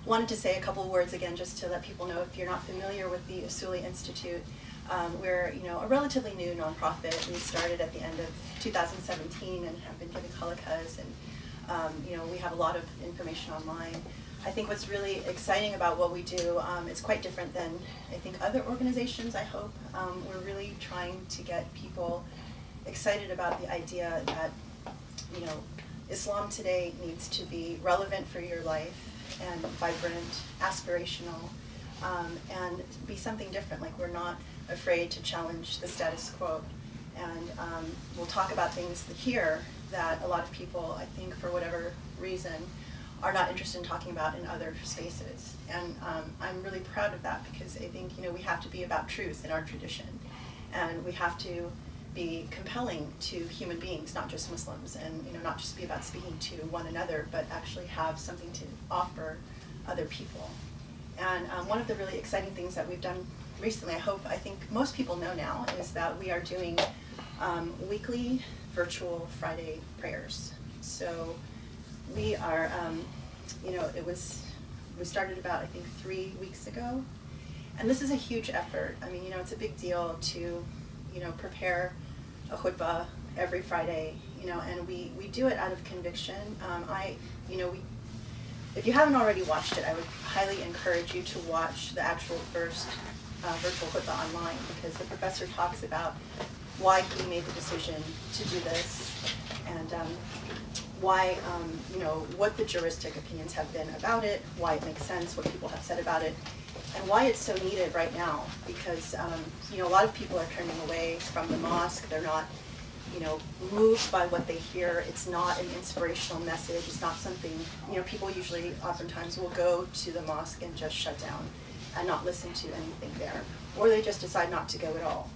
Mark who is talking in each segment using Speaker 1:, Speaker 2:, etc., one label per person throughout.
Speaker 1: wanted to say a couple of words again just to let people know if you're not familiar with the Usuli Institute. We're a relatively new nonprofit. We started at the end of 2017 and have been giving halaqas, and we have a lot of information online. I think what's really exciting about what we do, it's quite different than I think other organizations, I hope. We're really trying to get people excited about the idea that Islam today needs to be relevant for your life and vibrant, aspirational, and be something different. Like, we're not afraid to challenge the status quo. And we'll talk about things here that a lot of people, I think, for whatever reason, are not interested in talking about in other spaces. And I'm really proud of that, because I think we have to be about truth in our tradition. And we have to be compelling to human beings, not just Muslims, and not just be about speaking to one another, but actually have something to offer other people. And one of the really exciting things that we've done recently, I think most people know now, is that we are doing weekly virtual Friday prayers. So we are, we started about, I think, 3 weeks ago, and this is a huge effort. I mean, it's a big deal to prepare a khutbah every Friday, and we do it out of conviction. If you haven't already watched it, I would highly encourage you to watch the actual first virtual khutbah online, because the professor talks about why he made the decision to do this, and why, what the juristic opinions have been about it, why it makes sense, what people have said about it, and why it's so needed right now, because a lot of people are turning away from the mosque. They're not moved by what they hear. It's not an inspirational message. It's not something, people usually oftentimes will go to the mosque and just shut down and not listen to anything there, or they just decide not to go at all.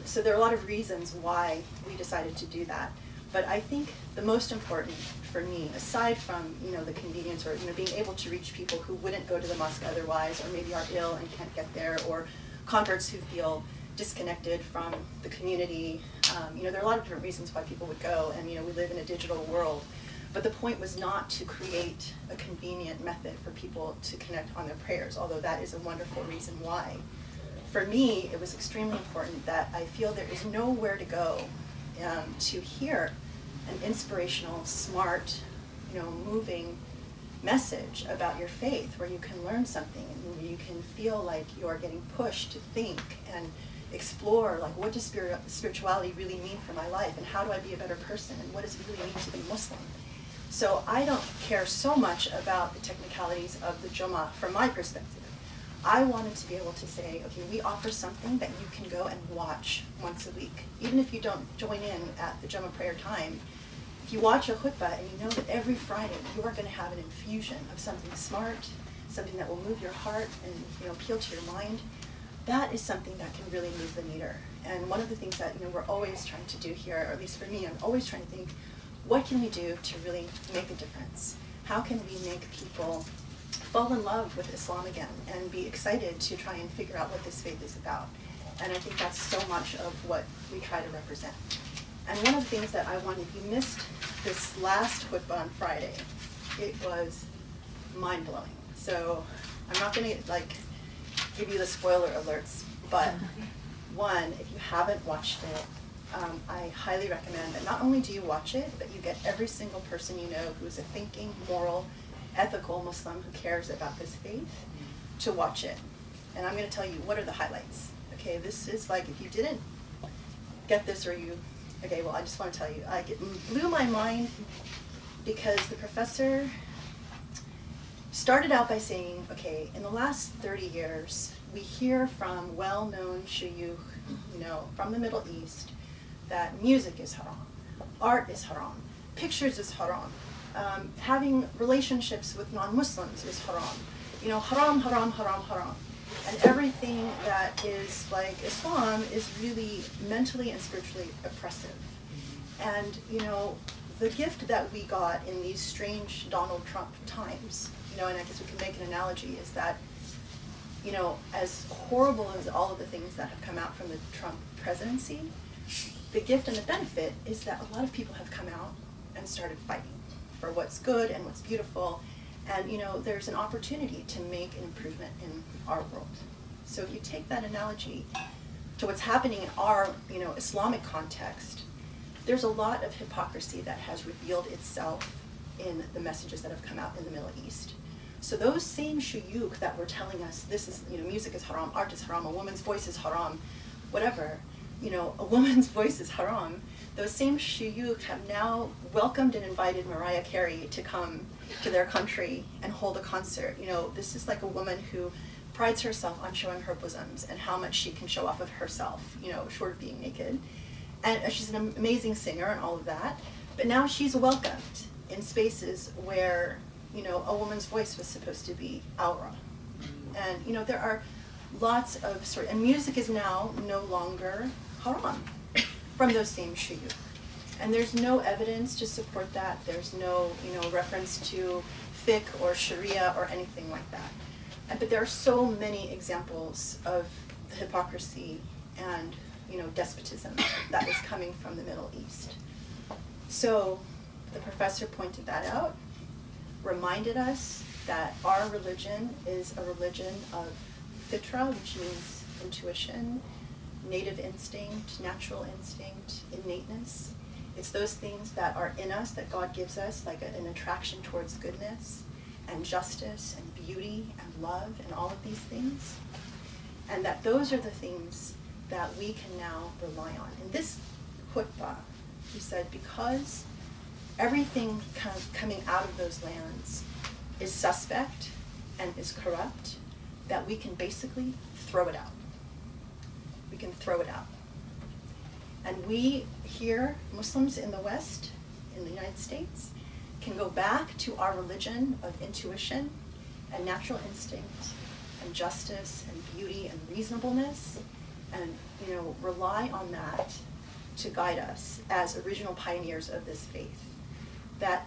Speaker 1: So there are a lot of reasons why we decided to do that. But I think the most important for me, aside from the convenience or being able to reach people who wouldn't go to the mosque otherwise, or maybe are ill and can't get there, or converts who feel disconnected from the community, there are a lot of different reasons why people would go, and we live in a digital world. But the point was not to create a convenient method for people to connect on their prayers, although that is a wonderful reason why. For me, it was extremely important that I feel there is nowhere to go to hear an inspirational, smart, moving message about your faith, where you can learn something and where you can feel like you're getting pushed to think and explore, like, what does spirituality really mean for my life, and how do I be a better person, and what does it really mean to be Muslim? So I don't care so much about the technicalities of the Jummah from my perspective. I wanted to be able to say, okay, we offer something that you can go and watch once a week. Even if you don't join in at the Jummah prayer time, if you watch a khutbah and you know that every Friday you are going to have an infusion of something smart, something that will move your heart and appeal to your mind, that is something that can really move the meter. And one of the things that we're always trying to do here, or at least for me, I'm always trying to think, what can we do to really make a difference? How can we make people fall in love with Islam again and be excited to try and figure out what this faith is about? And I think that's so much of what we try to represent. And one of the things that I wanted, if you missed this last khutbah on Friday, it was mind-blowing. So I'm not going to give you the spoiler alerts, but one, if you haven't watched it, I highly recommend that not only do you watch it, but you get every single person you know who is a thinking, moral, ethical Muslim who cares about this faith to watch it. And I'm going to tell you what are the highlights. Okay, this is like, if you didn't get this, or you, okay, well, I just want to tell you, it blew my mind, because the professor started out by saying, okay, in the last 30 years, we hear from well-known shuyukh, from the Middle East, that music is haram, art is haram, pictures is haram, having relationships with non-Muslims is haram, haram, haram, haram, haram. And everything that is like Islam is really mentally and spiritually oppressive. And, the gift that we got in these strange Donald Trump times, and I guess we can make an analogy, is that, as horrible as all of the things that have come out from the Trump presidency, the gift and the benefit is that a lot of people have come out and started fighting for what's good and what's beautiful. And there's an opportunity to make an improvement in our world. So if you take that analogy to what's happening in our Islamic context, there's a lot of hypocrisy that has revealed itself in the messages that have come out in the Middle East. So those same shuyukh that were telling us this is, music is haram, art is haram, a woman's voice is haram, whatever, a woman's voice is haram, those same shuyukh have now welcomed and invited Mariah Carey to come to their country and hold a concert. This is like a woman who prides herself on showing her bosoms and how much she can show off of herself, short of being naked. And she's an amazing singer and all of that. But now she's welcomed in spaces where, a woman's voice was supposed to be aura. And, there are lots of and music is now no longer haram from those same shuyukh. And there's no evidence to support that. There's no, reference to fiqh or sharia or anything like that. But there are so many examples of the hypocrisy and, despotism that is coming from the Middle East. So the professor pointed that out, reminded us that our religion is a religion of fitra, which means intuition, native instinct, natural instinct, innateness. It's those things that are in us that God gives us, like an attraction towards goodness and justice and beauty and love and all of these things. And that those are the things that we can now rely on. In this khutbah, he said, because everything coming out of those lands is suspect and is corrupt, that we can basically throw it out. We can throw it out. And we here, Muslims in the West, in the United States, can go back to our religion of intuition and natural instinct and justice and beauty and reasonableness and, rely on that to guide us as original pioneers of this faith. That,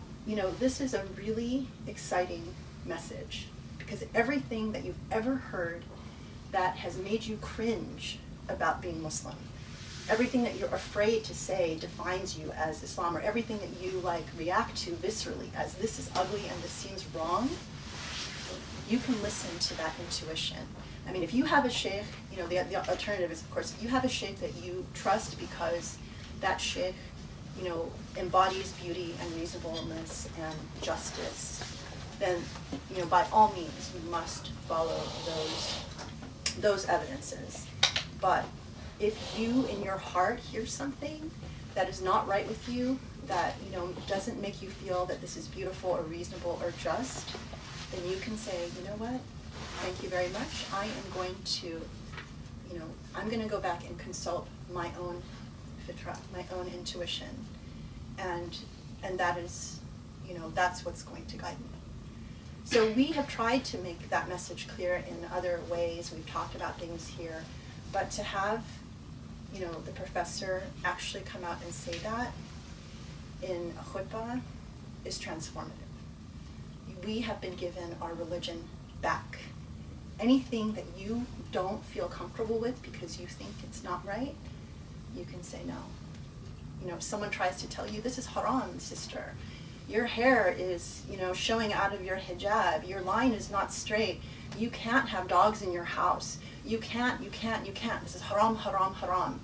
Speaker 1: this is a really exciting message because everything that you've ever heard that has made you cringe about being Muslim, everything that you're afraid to say defines you as Islam, or everything that you react to viscerally as this is ugly and this seems wrong, you can listen to that intuition. I mean, if you have a sheikh, the alternative is, of course, if you have a sheikh that you trust because that sheikh, embodies beauty and reasonableness and justice, then, by all means, you must follow those evidences. But if you, in your heart, hear something that is not right with you, that, doesn't make you feel that this is beautiful or reasonable or just, then you can say, you know what, thank you very much. I am going to, I'm going to go back and consult my own fitra, my own intuition. And that is, that's what's going to guide me. So we have tried to make that message clear in other ways. We've talked about things here. But to have, the professor actually come out and say that in a khutbah is transformative. We have been given our religion back. Anything that you don't feel comfortable with because you think it's not right, you can say no. If someone tries to tell you, this is haram, sister. Your hair is, showing out of your hijab. Your line is not straight. You can't have dogs in your house. You can't. This is haram, haram, haram.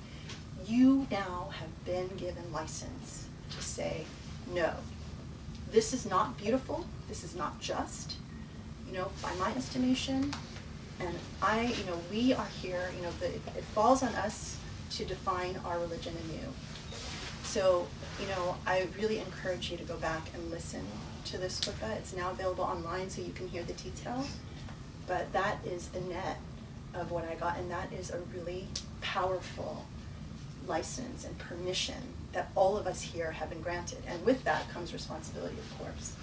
Speaker 1: You now have been given license to say, no, this is not beautiful. This is not just, by my estimation. And we are here, it falls on us to define our religion anew. So, I really encourage you to go back and listen to this khutbah. It's now available online so you can hear the detail. But that is the net of what I got, and that is a really powerful license and permission that all of us here have been granted. And with that comes responsibility, of course.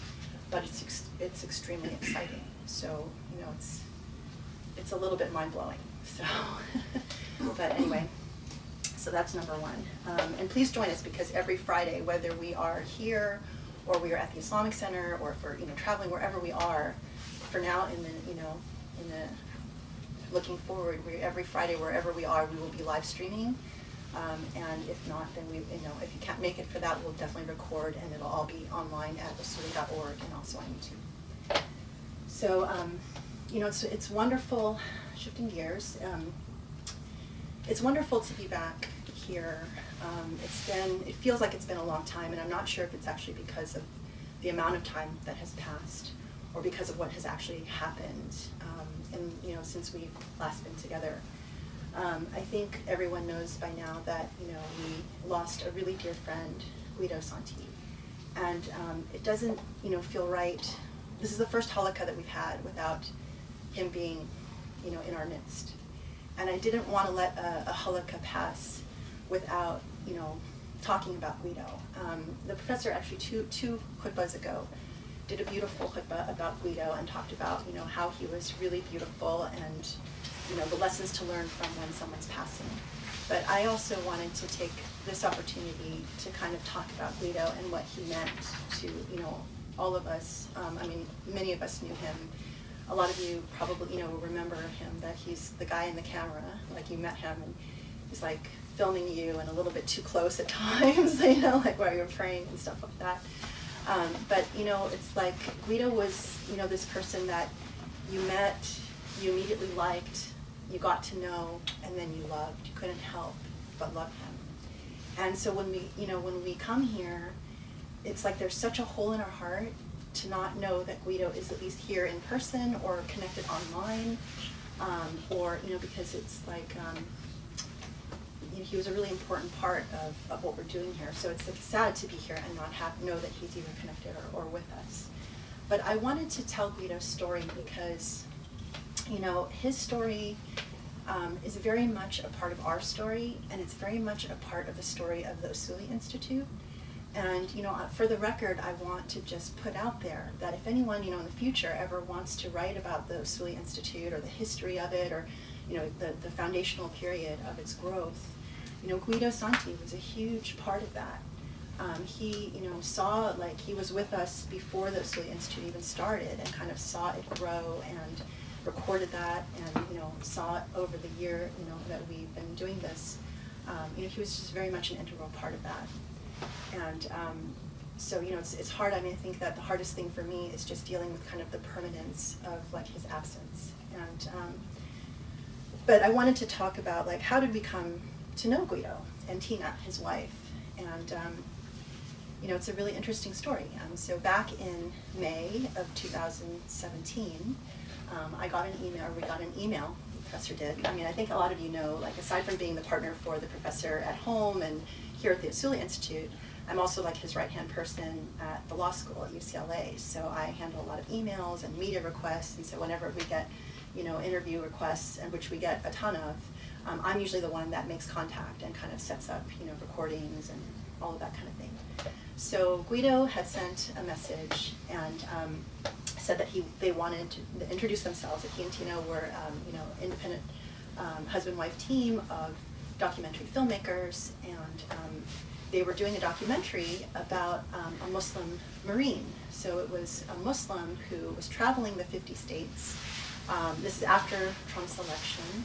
Speaker 1: But it's extremely exciting. So, it's a little bit mind-blowing. So, but anyway. So that's number one. And please join us, because every Friday, whether we are here or we are at the Islamic Center or if we're traveling wherever we are, for now in the looking forward, every Friday wherever we are, we will be live streaming. And if not, then if you can't make it for that, we'll definitely record, and it'll all be online at usuli.org and also on YouTube. So, you know, it's wonderful, shifting gears, it's wonderful to be back here. It feels like it's been a long time, and I'm not sure if it's actually because of the amount of time that has passed or because of what has actually happened, you know, since we've last been together. I think everyone knows by now that, you know, we lost a really dear friend, Guido Santi. And it doesn't, you know, feel right. This is the first Halaqa that we've had without him being, you know, in our midst. And I didn't want to let a Halaqa pass without, you know, talking about Guido. The professor actually two khutbahs ago did a beautiful khutbah about Guido and talked about, you know, how he was really beautiful and, you know, the lessons to learn from when someone's passing. But I also wanted to take this opportunity to kind of talk about Guido and what he meant to, you know, all of us. I mean, many of us knew him. A lot of you probably, you know, remember him, that he's the guy in the camera, like you met him and he's like filming you and a little bit too close at times, you know, like while you're praying and stuff like that. But, you know, it's like Guido was, you know, this person that you met, you immediately liked, you got to know, and then you loved. You couldn't help but love him. And so when we, you know, when we come here, it's like there's such a hole in our heart to not know that Guido is at least here in person or connected online, or, you know, because it's like, you know, he was a really important part of what we're doing here. So it's like sad to be here and not know that he's either connected or with us. But I wanted to tell Guido's story because, you know, his story is very much a part of our story, and it's very much a part of the story of the Usuli Institute. And, you know, for the record, I want to just put out there that if anyone, you know, in the future ever wants to write about the Usuli Institute or the history of it, or, you know, the foundational period of its growth, you know, Guido Santi was a huge part of that. He, you know, saw, like, he was with us before the Usuli Institute even started and kind of saw it grow and recorded that and, you know, saw it over the year, you know, that we've been doing this. You know, he was just very much an integral part of that. And so, you know, it's hard. I mean, I think that the hardest thing for me is just dealing with kind of the permanence of, like, his absence. And, but I wanted to talk about, like, how did we come to know Guido and Tina, his wife? And, you know, it's a really interesting story. So back in May of 2017, we got an email, the professor did. I mean, I think a lot of you know, like, aside from being the partner for the professor at home and here at the Usuli Institute, I'm also like his right-hand person at the law school at UCLA. So I handle a lot of emails and media requests, and so whenever we get, you know, interview requests, and which we get a ton of, I'm usually the one that makes contact and kind of sets up, you know, recordings and all of that kind of thing. So Guido had sent a message and said that they wanted to introduce themselves, that he and Tina were, you know, independent husband-wife team of documentary filmmakers, and they were doing a documentary about a Muslim Marine. So it was a Muslim who was traveling the 50 states. This is after Trump's election,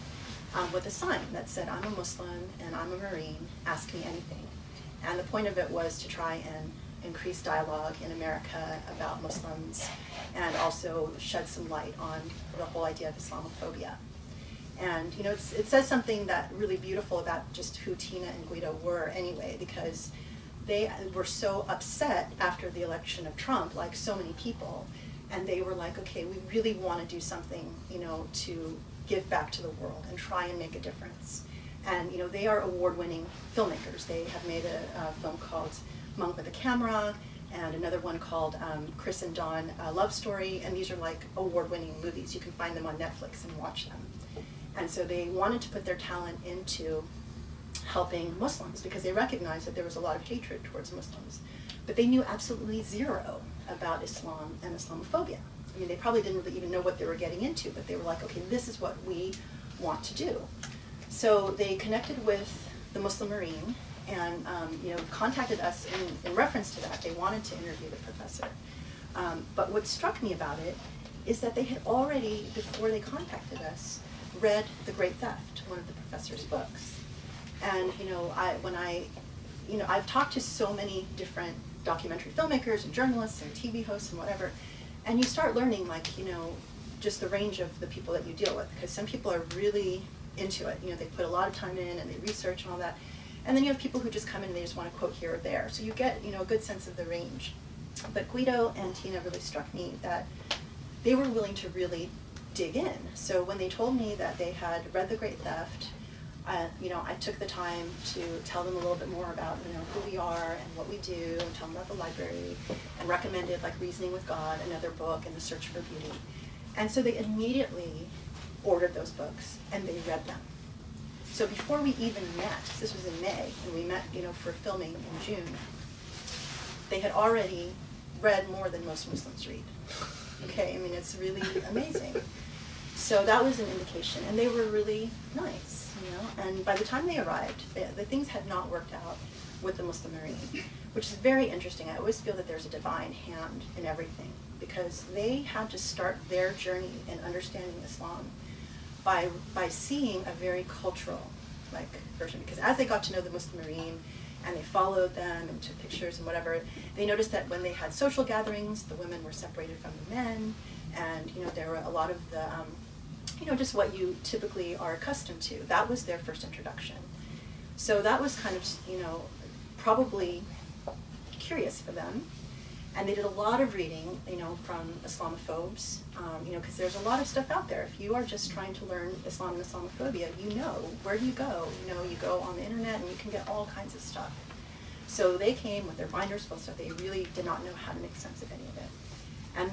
Speaker 1: with a sign that said, "I'm a Muslim and I'm a Marine, ask me anything." And the point of it was to try and increase dialogue in America about Muslims and also shed some light on the whole idea of Islamophobia. And, you know, it says something that really beautiful about just who Tina and Guido were anyway, because they were so upset after the election of Trump, like so many people, and they were like, okay, we really want to do something, you know, to give back to the world and try and make a difference. And, you know, they are award-winning filmmakers. They have made a film called Monk with a Camera, and another one called Chris and Dawn Love Story, and these are like award-winning movies. You can find them on Netflix and watch them. And so they wanted to put their talent into helping Muslims because they recognized that there was a lot of hatred towards Muslims. But they knew absolutely zero about Islam and Islamophobia. I mean, they probably didn't really even know what they were getting into, but they were like, okay, this is what we want to do. So they connected with the Muslim Marine and you know, contacted us in reference to that. They wanted to interview the professor. But what struck me about it is that they had already, before they contacted us, read The Great Theft, one of the professor's books. And, you know, I've talked to so many different documentary filmmakers and journalists and TV hosts and whatever, And you start learning, like, you know, just the range of the people that you deal with, because some people are really into it. You know, they put a lot of time in and they research and all that. And then you have people who just come in and they just want to quote here or there. So you get, you know, a good sense of the range. But Guido and Tina really struck me that they were willing to really dig in. So when they told me that they had read The Great Theft, you know, I took the time to tell them a little bit more about, you know, who we are and what we do, and tell them about the library, and recommended like Reasoning with God, another book, and The Search for Beauty. And so they immediately ordered those books and they read them. So before we even met, this was in May, and we met, you know, for filming in June, they had already read more than most Muslims read. Okay, I mean, it's really amazing. So that was an indication, and they were really nice, you know. And by the time they arrived, the things had not worked out with the Muslim Marine, which is very interesting. I always feel that there's a divine hand in everything, because they had to start their journey in understanding Islam by seeing a very cultural, like, version. Because as they got to know the Muslim Marine, and they followed them and took pictures and whatever, they noticed that when they had social gatherings, the women were separated from the men, and, you know, there were a lot of the, you know, just what you typically are accustomed to. That was their first introduction. So that was kind of, you know, probably curious for them. And they did a lot of reading, you know, from Islamophobes, you know, because there's a lot of stuff out there. If you are just trying to learn Islam and Islamophobia, you know, where do you go? You know, you go on the internet and you can get all kinds of stuff. So they came with their binders full of stuff. They really did not know how to make sense of any of it. And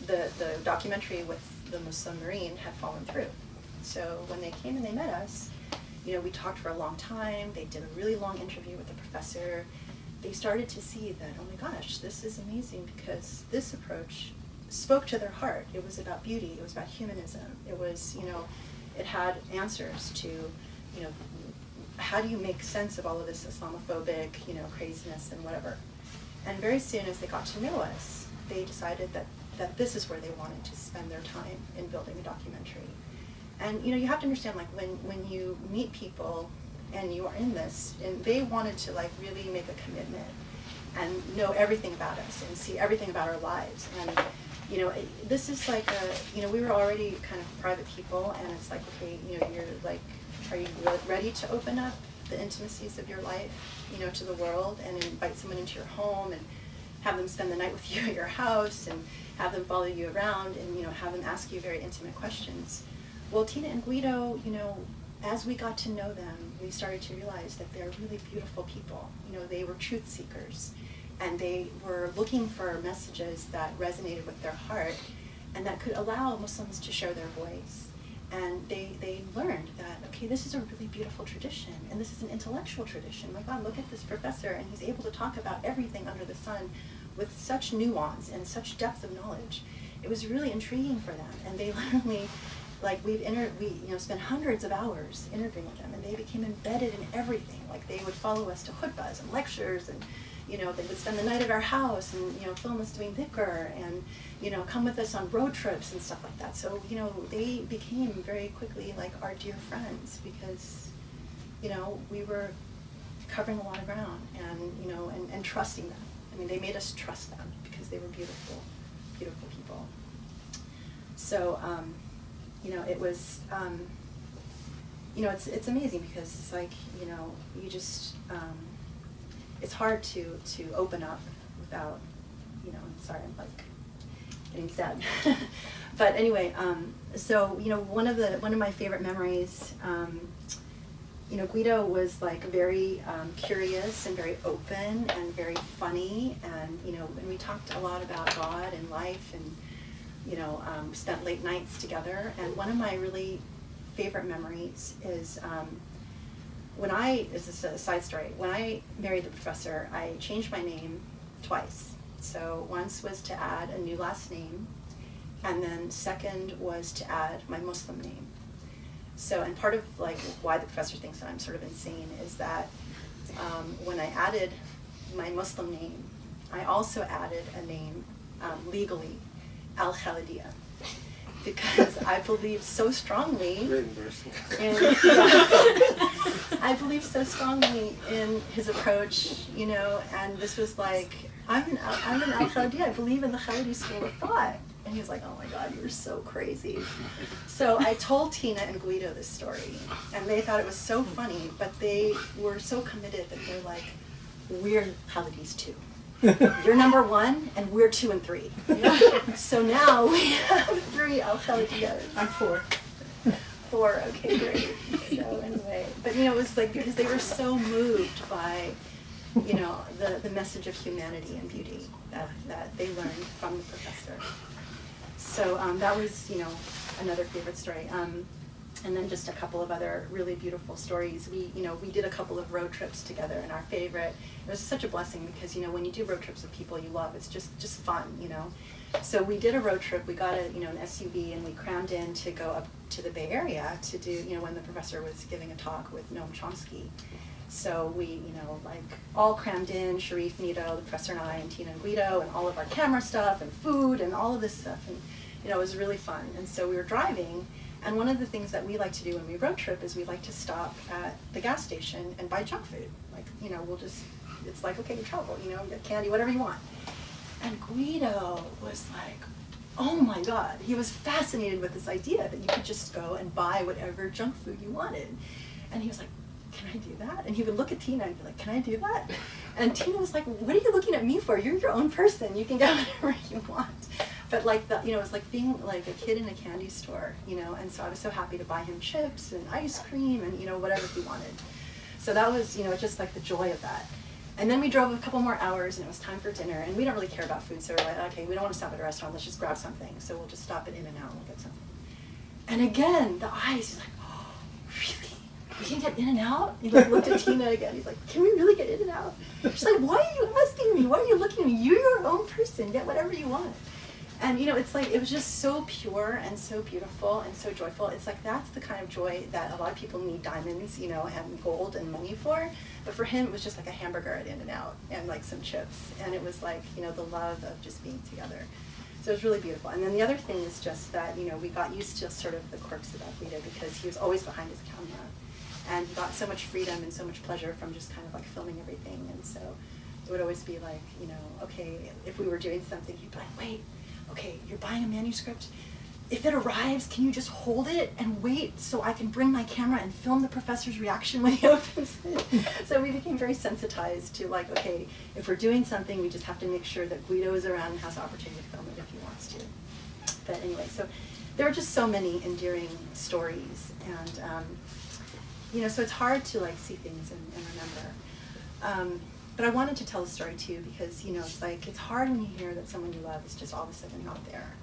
Speaker 1: the documentary with the Muslim Marine had fallen through. So when they came and they met us, you know, we talked for a long time. They did a really long interview with the professor. They started to see that, oh my gosh, this is amazing, because this approach spoke to their heart. It was about beauty. It was about humanism. It was, you know, it had answers to, you know, how do you make sense of all of this Islamophobic, you know, craziness and whatever. And very soon as they got to know us, they decided that this is where they wanted to spend their time in building a documentary. And, you know, you have to understand, like, when you meet people and you are in this, and they wanted to, like, really make a commitment and know everything about us and see everything about our lives. And, you know, this is like a, you know, we were already kind of private people, and it's like, okay, you know, you're like, are you ready to open up the intimacies of your life, you know, to the world, and invite someone into your home and have them spend the night with you at your house and have them follow you around and, you know, have them ask you very intimate questions? Well, Tina and Guido, you know, as we got to know them, we started to realize that they're really beautiful people. You know, they were truth seekers, and they were looking for messages that resonated with their heart and that could allow Muslims to share their voice. And they learned that, okay, this is a really beautiful tradition, and this is an intellectual tradition. My God, look at this professor, and he's able to talk about everything under the sun with such nuance and such depth of knowledge. It was really intriguing for them, and they literally, like, we you know, spent hundreds of hours interviewing with them, and they became embedded in everything. Like, they would follow us to khutbahs and lectures, and, you know, they would spend the night at our house and, you know, film us doing dhikr, and, you know, come with us on road trips and stuff like that. So, you know, they became very quickly like our dear friends, because, you know, we were covering a lot of ground, and, you know, and trusting them. I mean, they made us trust them because they were beautiful, beautiful people. So, you know, it was, you know, it's amazing, because it's like, you know, you just, it's hard to open up without, you know, sorry, I'm like getting sad. But anyway, so, you know, one of my favorite memories, you know, Guido was like very curious and very open and very funny, and, you know, and we talked a lot about God and life, and, you know, spent late nights together. And one of my really favorite memories is this is a side story, when I married the professor, I changed my name twice. So once was to add a new last name, and then second was to add my Muslim name. So, and part of like why the professor thinks that I'm sort of insane is that when I added my Muslim name, I also added a name legally, Al-Khalidiyya, because I believe so strongly I believe so strongly in his approach, you know, and this was like, I'm an Al-Khalidi, I believe in the Khalidi school of thought. And he was like, oh my God, you're so crazy. So I told Tina and Guido this story, and they thought it was so funny, but they were so committed that they're like, we're Khalidis too. You're number 1, and we're 2 and 3. So now we have 3 Al-Khalidiyas.
Speaker 2: I'm 4.
Speaker 1: 4, okay, great. So anyway, but it was like, because they were so moved by, the message of humanity and beauty that they learned from the professor. So that was, another favorite story. And then just a couple of other really beautiful stories. We did a couple of road trips together, and our favorite, it was such a blessing because, when you do road trips with people you love, it's just fun, So we did a road trip, we got an SUV, and we crammed in to go up to the Bay Area to do, when the professor was giving a talk with Noam Chomsky. So we, all crammed in, Sharif, Nito, the professor and I, and Tina and Guido, and all of our camera stuff, and food, and all of this stuff, and, it was really fun. And so we were driving, and one of the things that we like to do when we road trip is we like to stop at the gas station and buy junk food. Like, it's like, okay, you travel, get candy, whatever you want. And Guido was like, oh my God, he was fascinated with this idea that you could just go and buy whatever junk food you wanted. And he was like, can I do that? And he would look at Tina and be like, can I do that? And Tina was like, what are you looking at me for? You're your own person. You can get whatever you want. But like it was like being like a kid in a candy store, and so I was so happy to buy him chips and ice cream and, whatever he wanted. So that was, just like the joy of that. And then we drove a couple more hours and it was time for dinner, and we don't really care about food, so we're like, okay, we don't want to stop at a restaurant, let's just grab something. So we'll just stop at In-N-Out and we'll get something. And again, the eyes, he's like, oh, really? We can get In-N-Out? He looked at Tina again, he's like, can we really get In-N-Out? She's like, why are you asking me? Why are you looking at me? You're your own person, get whatever you want. And it's like, it was just so pure and so beautiful and so joyful. It's like, that's the kind of joy that a lot of people need diamonds, and gold and money for. But for him, it was just like a hamburger at In-N-Out and like some chips. And it was like, the love of just being together. So it was really beautiful. And then the other thing is just that, we got used to sort of the quirks about Guido because he was always behind his camera. And he got so much freedom and so much pleasure from just kind of like filming everything. And so it would always be like, okay, if we were doing something, he'd be like, wait, okay, you're buying a manuscript. If it arrives, can you just hold it and wait so I can bring my camera and film the professor's reaction when he opens it? So we became very sensitized to like, okay, if we're doing something, we just have to make sure that Guido is around and has the opportunity to film it if he wants to. But anyway, so there are just so many endearing stories, and so it's hard to like see things and remember. But I wanted to tell the story too because, it's like, it's hard when you hear that someone you love is just all of a sudden not there.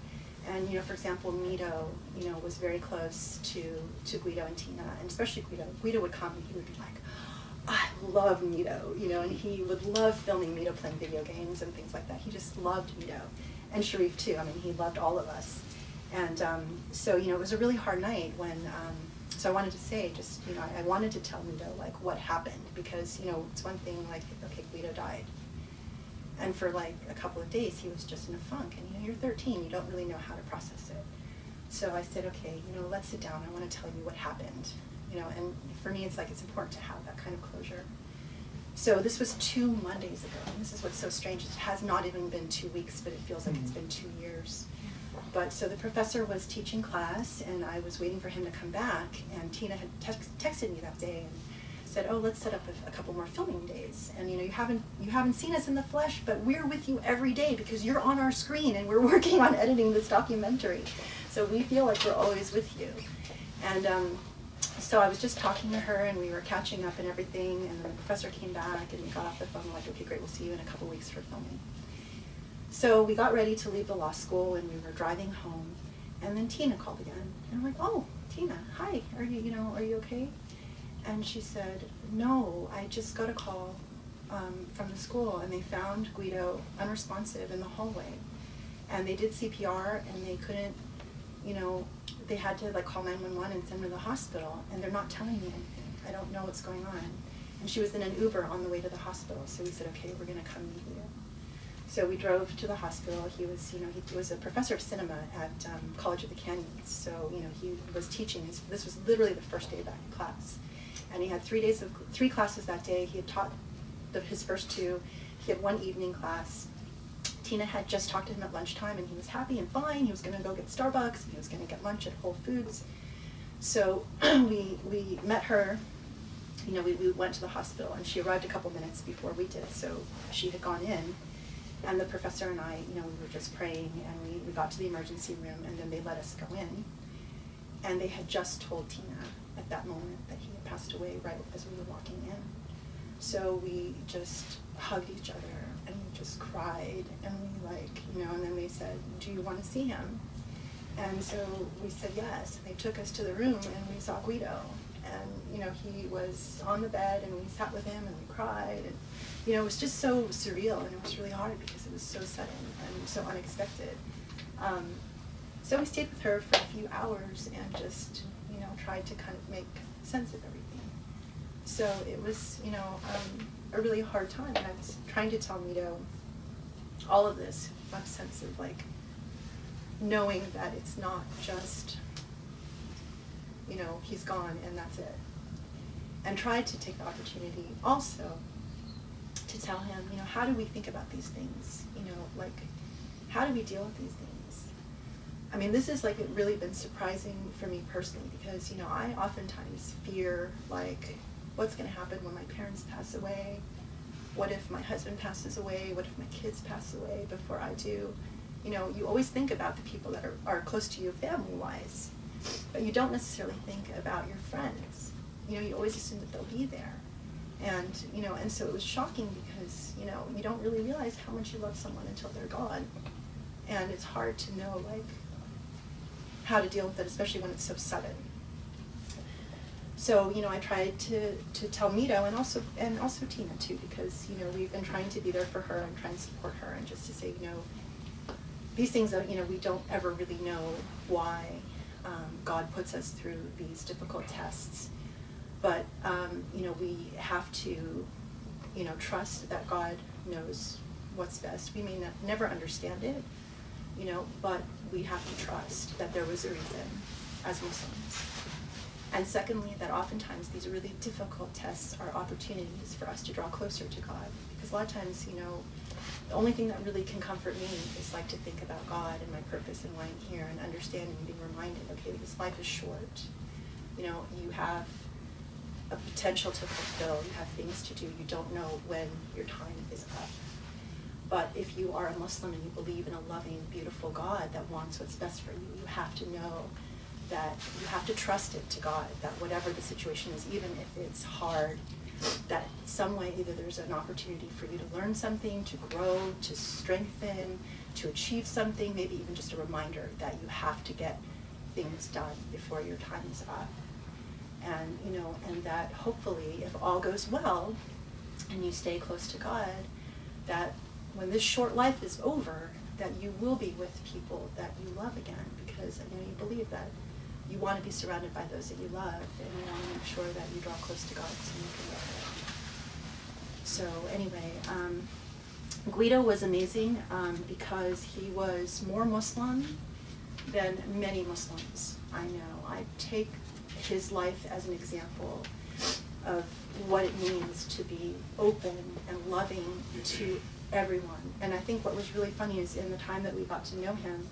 Speaker 1: And, for example, Nito, was very close to Guido and Tina, and especially Guido. Guido would come and he would be like, I love Nito, and he would love filming Nito playing video games and things like that. He just loved Nito. And Sharif too, he loved all of us. And so, it was a really hard night when, so I wanted to say, just, I wanted to tell Nito, like, what happened, because, it's one thing, like, okay, Guido died. And for, like, a couple of days, he was just in a funk. And, you're 13, you don't really know how to process it. So I said, okay, let's sit down. I want to tell you what happened. And for me, it's like, it's important to have that kind of closure. So this was 2 Mondays ago. And this is what's so strange. It has not even been 2 weeks, but it feels like it's been 2 years. But so the professor was teaching class, and I was waiting for him to come back, and Tina had texted me that day and said, oh, let's set up a couple more filming days. And you haven't seen us in the flesh, but we're with you every day because you're on our screen and we're working on editing this documentary. So we feel like we're always with you. And so I was just talking to her, and we were catching up and everything, and then the professor came back, and we got off the phone, like, okay, great, we'll see you in a couple weeks for filming. So we got ready to leave the law school, and we were driving home, and then Tina called again. And I'm like, oh, Tina, hi, are you okay? And she said, no, I just got a call from the school, and they found Guido unresponsive in the hallway. And they did CPR, and they couldn't, they had to like call 911 and send him to the hospital, and they're not telling me anything. I don't know what's going on. And she was in an Uber on the way to the hospital, so we said, okay, we're gonna come meet you. So we drove to the hospital. He was, he was a professor of cinema at College of the Canyons. So, he was teaching. This was literally the first day back in class. And he had 3 classes that day. He had taught his first 2, he had one evening class. Tina had just talked to him at lunchtime, and he was happy and fine. He was going to go get Starbucks, and he was going to get lunch at Whole Foods. So we met her. You know, we went to the hospital, and she arrived a couple minutes before we did. So she had gone in, and the professor and I, you know, we were just praying, and we got to the emergency room, and then they let us go in. And they had just told Tina at that moment that he had passed away right as we were walking in. So we just hugged each other, and we just cried, and we like, you know, and then they said, do you want to see him? And so we said yes, and they took us to the room, and we saw Guido. And, you know, he was on the bed, and we sat with him, and we cried, and, you know, it was just so surreal, and it was really hard because it was so sudden and so unexpected. So we stayed with her for a few hours and just, you know, tried to kind of make sense of everything. So it was, you know, a really hard time, and I was trying to tell Mito all of this, a sense of like knowing that it's not just, you know, he's gone and that's it. And tried to take the opportunity also to tell him, you know, how do we think about these things? You know, like, how do we deal with these things? I mean, this is like really been surprising for me personally because, you know, I oftentimes fear like, what's going to happen when my parents pass away? What if my husband passes away? What if my kids pass away before I do? You know, you always think about the people that are close to you family-wise, but you don't necessarily think about your friends. You know, you always assume that they'll be there. And, you know, and so it was shocking because, you know, you don't really realize how much you love someone until they're gone. And it's hard to know, like, how to deal with it, especially when it's so sudden. So, you know, I tried to tell Mito and also Tina too, because, you know, we've been trying to be there for her and trying to support her and just to say, you know, these things that, you know, we don't ever really know why God puts us through these difficult tests. But, you know, we have to, you know, trust that God knows what's best. We may never understand it, you know, but we have to trust that there was a reason as Muslims. And secondly, that oftentimes these really difficult tests are opportunities for us to draw closer to God. Because a lot of times, you know, the only thing that really can comfort me is like to think about God and my purpose and why I'm here and understanding and being reminded, okay, this life is short. You know, you have a potential to fulfill, you have things to do, you don't know when your time is up. But if you are a Muslim and you believe in a loving, beautiful God that wants what's best for you, you have to know that you have to trust it to God, that whatever the situation is, even if it's hard, that some way either there's an opportunity for you to learn something, to grow, to strengthen, to achieve something, maybe even just a reminder that you have to get things done before your time is up. And, you know, and that hopefully, if all goes well, and you stay close to God, that when this short life is over, that you will be with people that you love again, because, you know, you believe that you want to be surrounded by those that you love, and you want to make sure that you draw close to God so you can love them. So anyway, Guido was amazing because he was more Muslim than many Muslims I know. I take his life as an example of what it means to be open and loving to everyone. And I think what was really funny is in the time that we got to know him,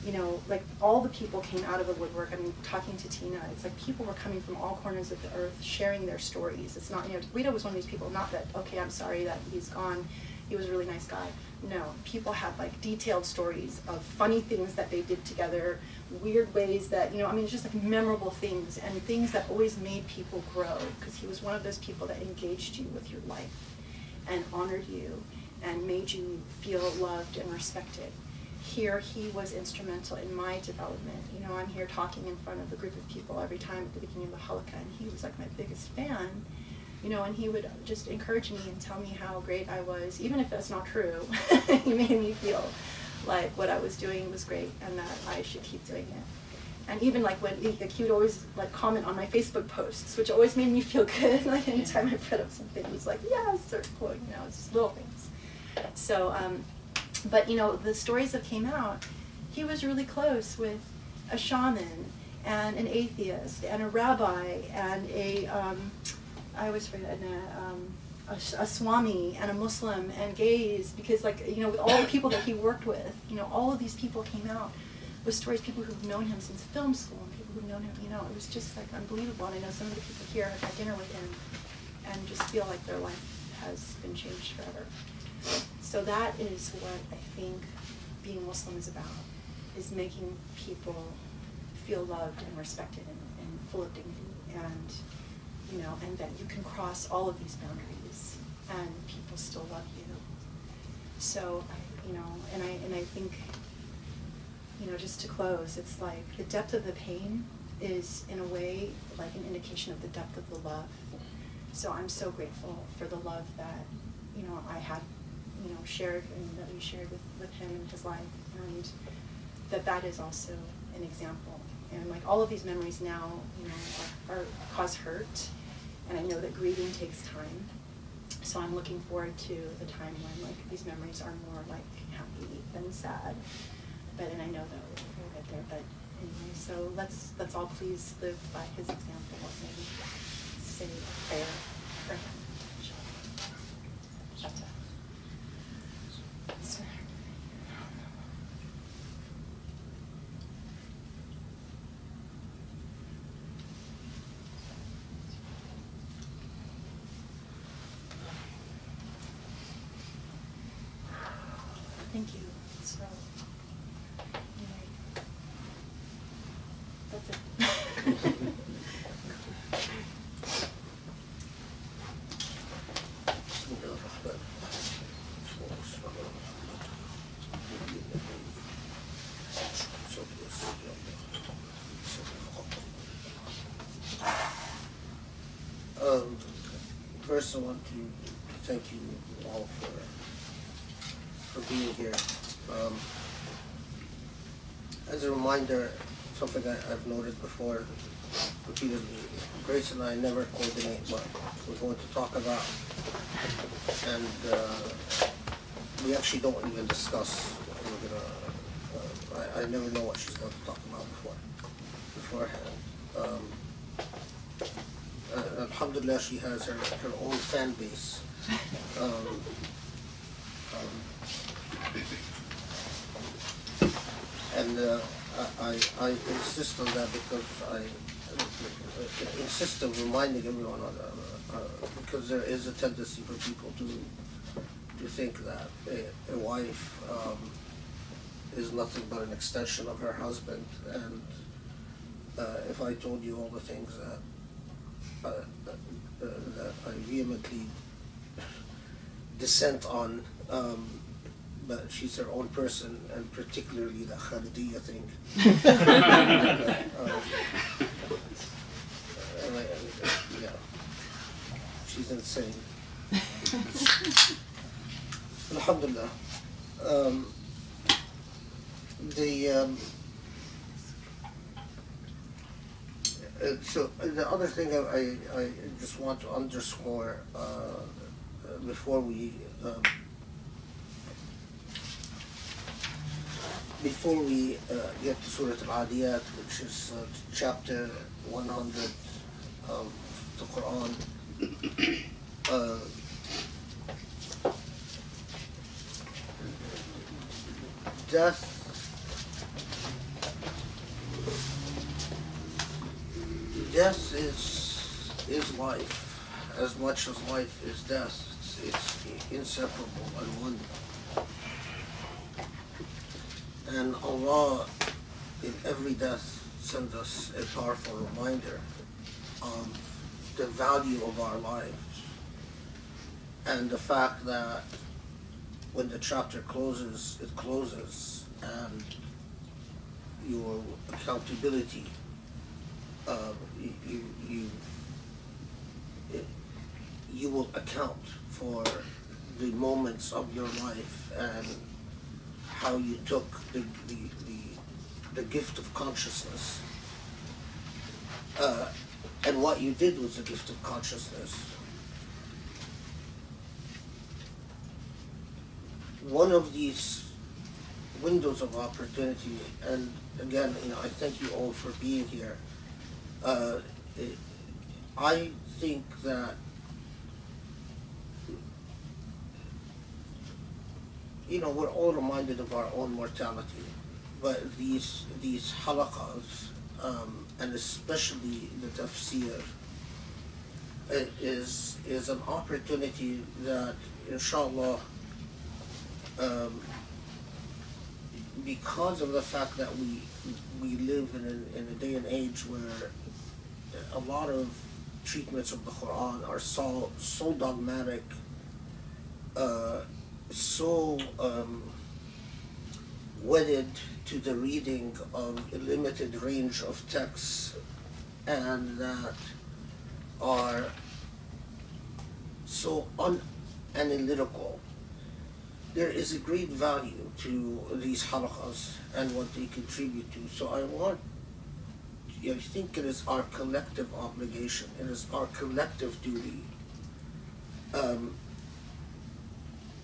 Speaker 1: you know, like all the people came out of the woodwork. I mean, talking to Tina, it's like people were coming from all corners of the earth, sharing their stories. It's not, you know, Guido was one of these people, not that, okay, I'm sorry that he's gone, he was a really nice guy. No, people had like detailed stories of funny things that they did together, weird ways that, you know, I mean, it's just like memorable things and things that always made people grow, because he was one of those people that engaged you with your life and honored you and made you feel loved and respected. Here, he was instrumental in my development. You know, I'm here talking in front of a group of people every time at the beginning of the Halaqa, and he was like my biggest fan. You know, and he would just encourage me and tell me how great I was, even if that's not true. He made me feel like what I was doing was great and that I should keep doing it. And even like when he would always like comment on my Facebook posts, which always made me feel good. Like anytime I put up something, he was like, yes, or quote, you know, it's just little things. So, but you know, the stories that came out, he was really close with a shaman and an atheist and a rabbi and a, I always forget, a Swami and a Muslim and gays, because like, you know, with all the people that he worked with, you know, all of these people came out with stories, people who've known him since film school and people who've known him, you know, it was just like unbelievable. And I know some of the people here have had dinner with him and just feel like their life has been changed forever. So that is what I think being Muslim is about, is making people feel loved and respected and full of dignity, and you know, and that you can cross all of these boundaries and people still love you. So you know, and I think, you know, just to close, it's like the depth of the pain is in a way like an indication of the depth of the love. So I'm so grateful for the love that, you know, I had, you know, shared, and that we shared with him in his life, and that is also an example. And like all of these memories now, you know, are cause hurt, and I know that grieving takes time. So I'm looking forward to the time when like these memories are more like happy than sad. And I know that we'll get there. But anyway, so let's all please live by his example, or maybe say a prayer for him. Shata. Thank you. So, anyway, that's it.
Speaker 2: First, I want to thank you all for being here. As a reminder, something I've noted before repeatedly, Grace and I never coordinate what we're going to talk about, and we actually don't even discuss what we're gonna. I never know what she's going to talk about beforehand. Alhamdulillah, she has her own fan base. And I insist on that because I insist on reminding everyone on that, because there is a tendency for people to think that a wife is nothing but an extension of her husband. And if I told you all the things that I vehemently dissent on, but she's her own person, and particularly the Khalidiyya thing. Yeah, she's insane. Alhamdulillah. So the other thing I just want to underscore before we get to Surah Al-Adiyat, which is chapter 100 of the Qur'an, death is life, as much as life is death. It's inseparable and one. And Allah, in every death, sends us a powerful reminder of the value of our lives, and the fact that when the chapter closes, it closes, and your accountability, you will account for the moments of your life and how you took the gift of consciousness, and what you did with the gift of consciousness. One of these windows of opportunity, and again, I thank you all for being here. I think that we're all reminded of our own mortality, but these halaqas, and especially the tafsir, is an opportunity that, inshallah, because of the fact that we live in a day and age where a lot of treatments of the Qur'an are so dogmatic, so wedded to the reading of a limited range of texts, and that are so unanalytical. There is a great value to these halaqas and what they contribute to. So I think it is our collective obligation, it is our collective duty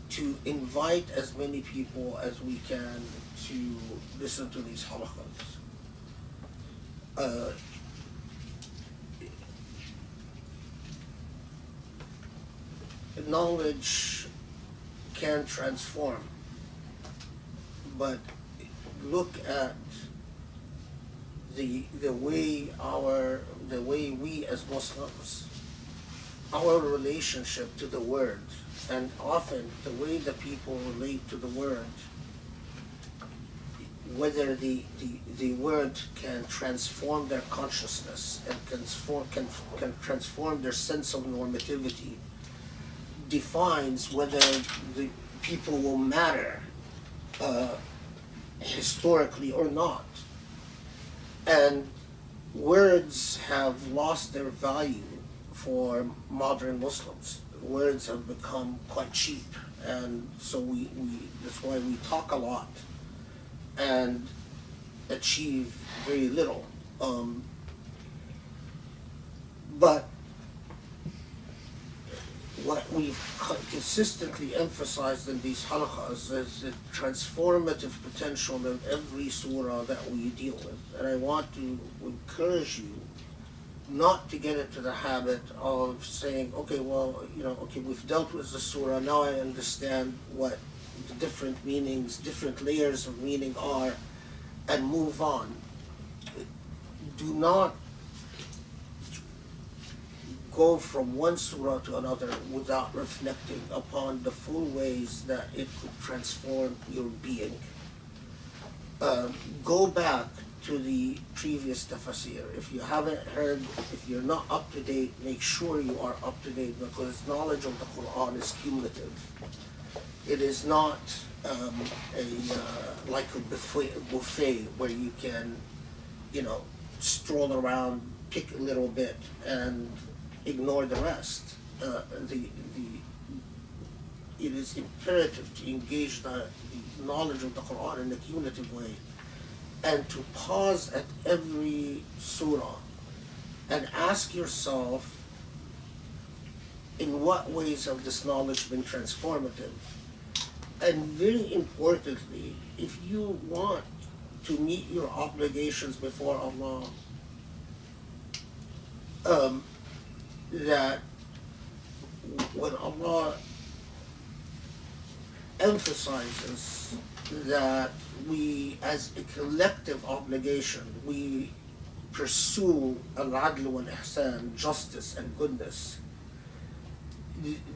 Speaker 2: to invite as many people as we can to listen to these halaqas. Knowledge can transform, but look at the way we as Muslims, our relationship to the word, and often the way the people relate to the word, whether the word can transform their consciousness and can transform their sense of normativity, defines whether the people will matter historically or not. And words have lost their value for modern Muslims. Words have become quite cheap, and so that's why we talk a lot and achieve very little. But what we've consistently emphasized in these halaqas is the transformative potential of every surah that we deal with. And I want to encourage you not to get into the habit of saying, okay, well, we've dealt with the surah, now I understand what the different meanings, different layers of meaning are, and move on. Do not go from one surah to another without reflecting upon the full ways that it could transform your being. Go back to the previous tafsir. If you haven't heard, if you're not up to date, make sure you are up to date, because knowledge of the Qur'an is cumulative. It is not like a buffet where you can, stroll around, pick a little bit, and ignore the rest. It is imperative to engage the knowledge of the Qur'an in a cumulative way, and to pause at every surah and ask yourself, in what ways have this knowledge been transformative? And very importantly, if you want to meet your obligations before Allah, that when Allah emphasizes that we, as a collective obligation, we pursue al-adl wal-ihsan, justice and goodness,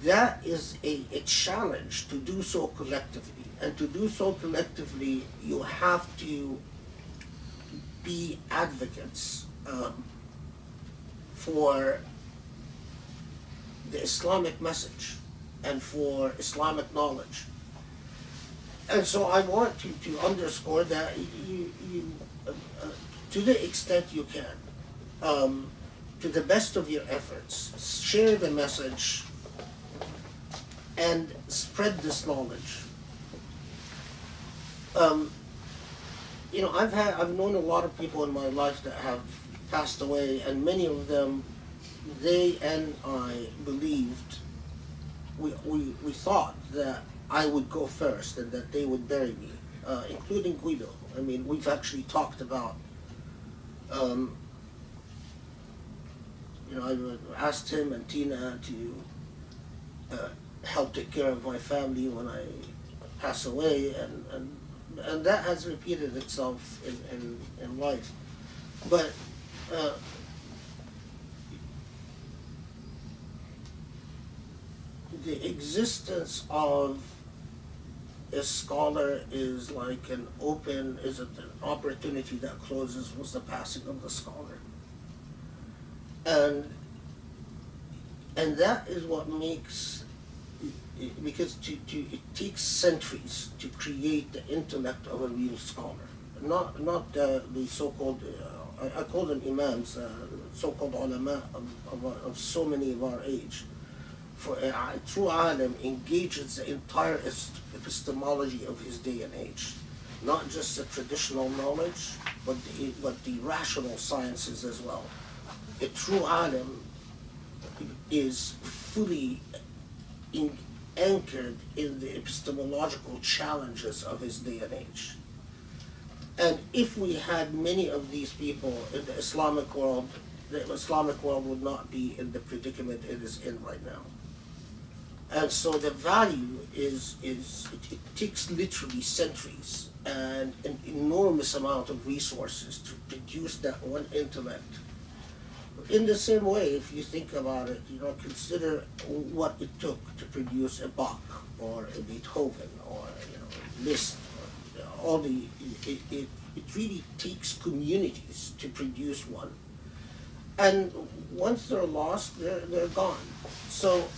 Speaker 2: that is a challenge to do so collectively. And to do so collectively, you have to be advocates for the Islamic message and for Islamic knowledge. And so I want to underscore that to the extent you can, to the best of your efforts, share the message and spread this knowledge. I've known a lot of people in my life that have passed away, and many of them, they and I believed, we thought that I would go first and that they would bury me, including Guido. I mean, we've actually talked about, I asked him and Tina to help take care of my family when I pass away, and that has repeated itself in life. But the existence of a scholar is like an opportunity that closes with the passing of the scholar. And that is what makes, because it takes centuries to create the intellect of a real scholar. Not the so-called, I call them imams, so-called ulama of so many of our age. For a true alim engages the entire epistemology of his day and age, not just the traditional knowledge, but the rational sciences as well. A true alim is fully anchored in the epistemological challenges of his day and age. And if we had many of these people in the Islamic world would not be in the predicament it is in right now. And so the value is it takes literally centuries and an enormous amount of resources to produce that one intellect. In the same way, if you think about it, consider what it took to produce a Bach or a Beethoven or Liszt. It really takes communities to produce one. And once they're lost, they're gone. So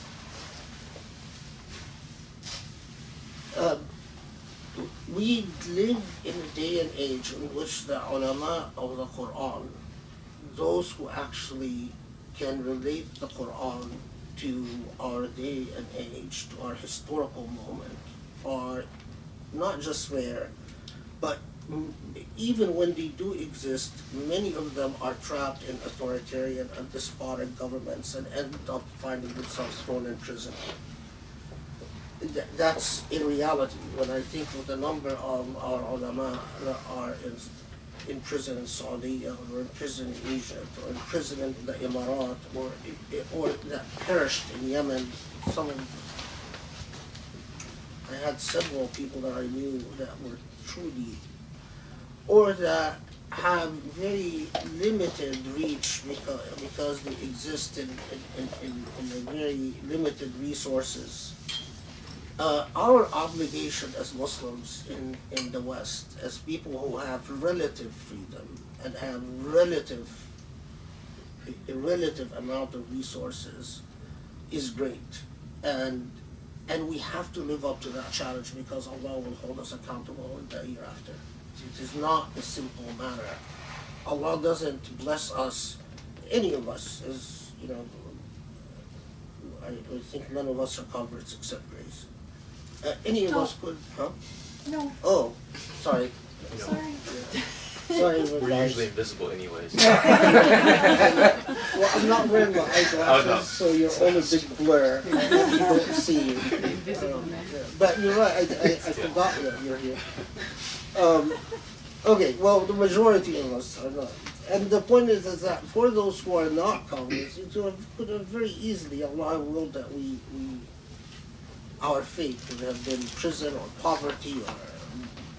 Speaker 2: we live in a day and age in which the ulama of the Qur'an, those who actually can relate the Qur'an to our day and age, to our historical moment, are not just rare, but even when they do exist, many of them are trapped in authoritarian and despotic governments and end up finding themselves thrown in prison. That's in reality. When I think of the number of our ulama that are in prison in Saudi, or in prison in Egypt, or in prison in the Emirat, or that perished in Yemen, I had several people that I knew that were truly, or that have very limited reach because they exist in very limited resources. Our obligation as Muslims in the West, as people who have relative freedom and have a relative amount of resources, is great. And we have to live up to that challenge, because Allah will hold us accountable in the hereafter. It is not a simple matter. Allah doesn't bless us, any of us, as I think none of us are converts except Grace. Any of us could, huh?
Speaker 3: No.
Speaker 2: Oh, sorry.
Speaker 3: Sorry.
Speaker 2: Sorry,
Speaker 4: We're usually invisible anyways.
Speaker 2: Well, I'm not wearing my eyeglasses,
Speaker 4: no.
Speaker 2: so you're all a big blur. You don't see. But you're right. I forgot that you're here. Okay. Well, the majority of us are not. And the point is that for those who are not converts, it could have very easily Allah willed that our fate would have been prison or poverty or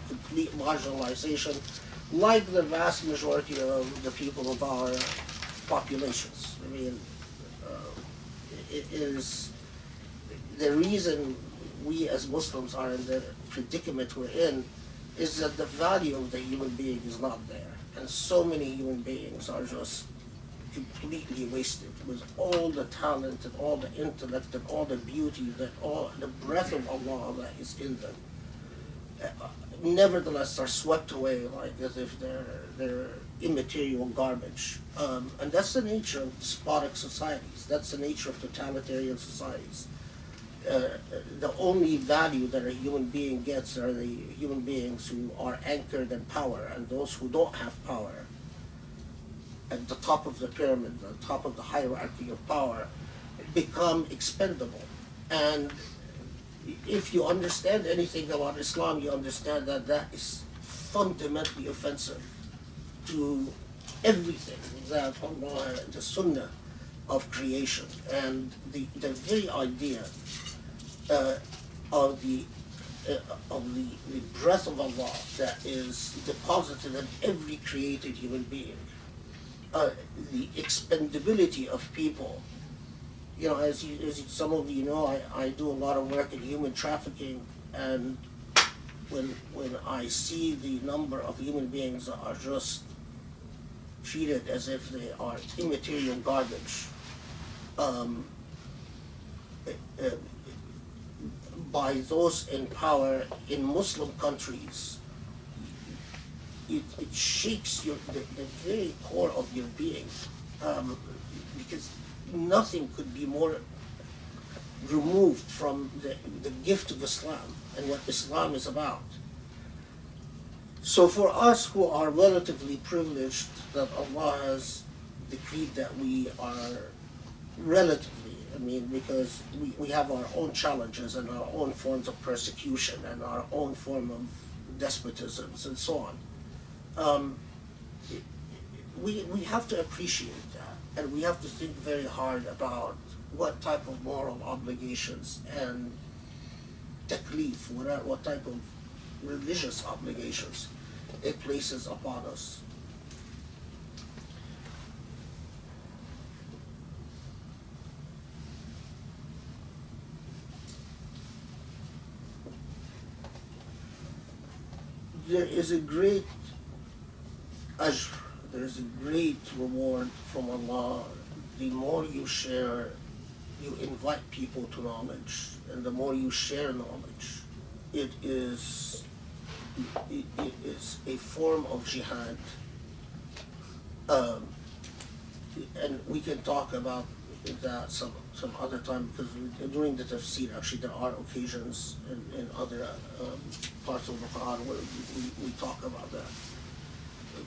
Speaker 2: complete marginalization, like the vast majority of the people of our populations. I mean, it is the reason we as Muslims are in the predicament we're in, is that the value of the human being is not there. And so many human beings are just completely wasted, with all the talent and all the intellect and all the beauty, all the breath of Allah that is in them. Nevertheless, are swept away like as if they're immaterial garbage. And that's the nature of despotic societies. That's the nature of totalitarian societies. The only value that a human being gets are the human beings who are anchored in power, and those who don't have power, at the top of the pyramid, the top of the hierarchy of power, become expendable. And if you understand anything about Islam, you understand that that is fundamentally offensive to everything that Allah, the Sunnah of creation, and the very idea of the of the breath of Allah that is deposited in every created human being. The expendability of people. You know, as some of you know, I do a lot of work in human trafficking, and when I see the number of human beings that are just treated as if they are immaterial garbage, by those in power in Muslim countries, it shakes the very core of your being, because nothing could be more removed from the gift of Islam and what Islam is about. So for us who are relatively privileged that Allah has decreed that we are relatively, I mean, because we have our own challenges and our own forms of persecution and our own form of despotisms and so on. We have to appreciate that, and we have to think very hard about what type of moral obligations and taklif, what type of religious obligations it places upon us. There is a great ajr, there is a great reward from Allah. The more you share, you invite people to knowledge, and the more you share knowledge, it is a form of jihad. And we can talk about that some other time, because during the tafsir, actually, there are occasions in other parts of the Qur'an where we talk about that.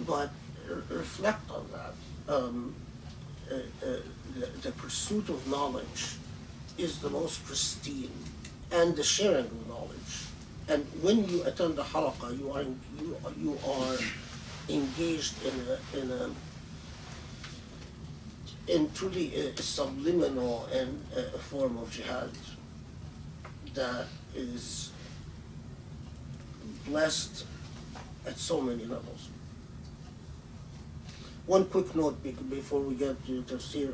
Speaker 2: But reflect on that. The pursuit of knowledge is the most pristine, and the sharing of knowledge. And when you attend the Halaqa, you are engaged in truly a subliminal and a form of jihad that is blessed at so many levels. One quick note before we get to tafsir.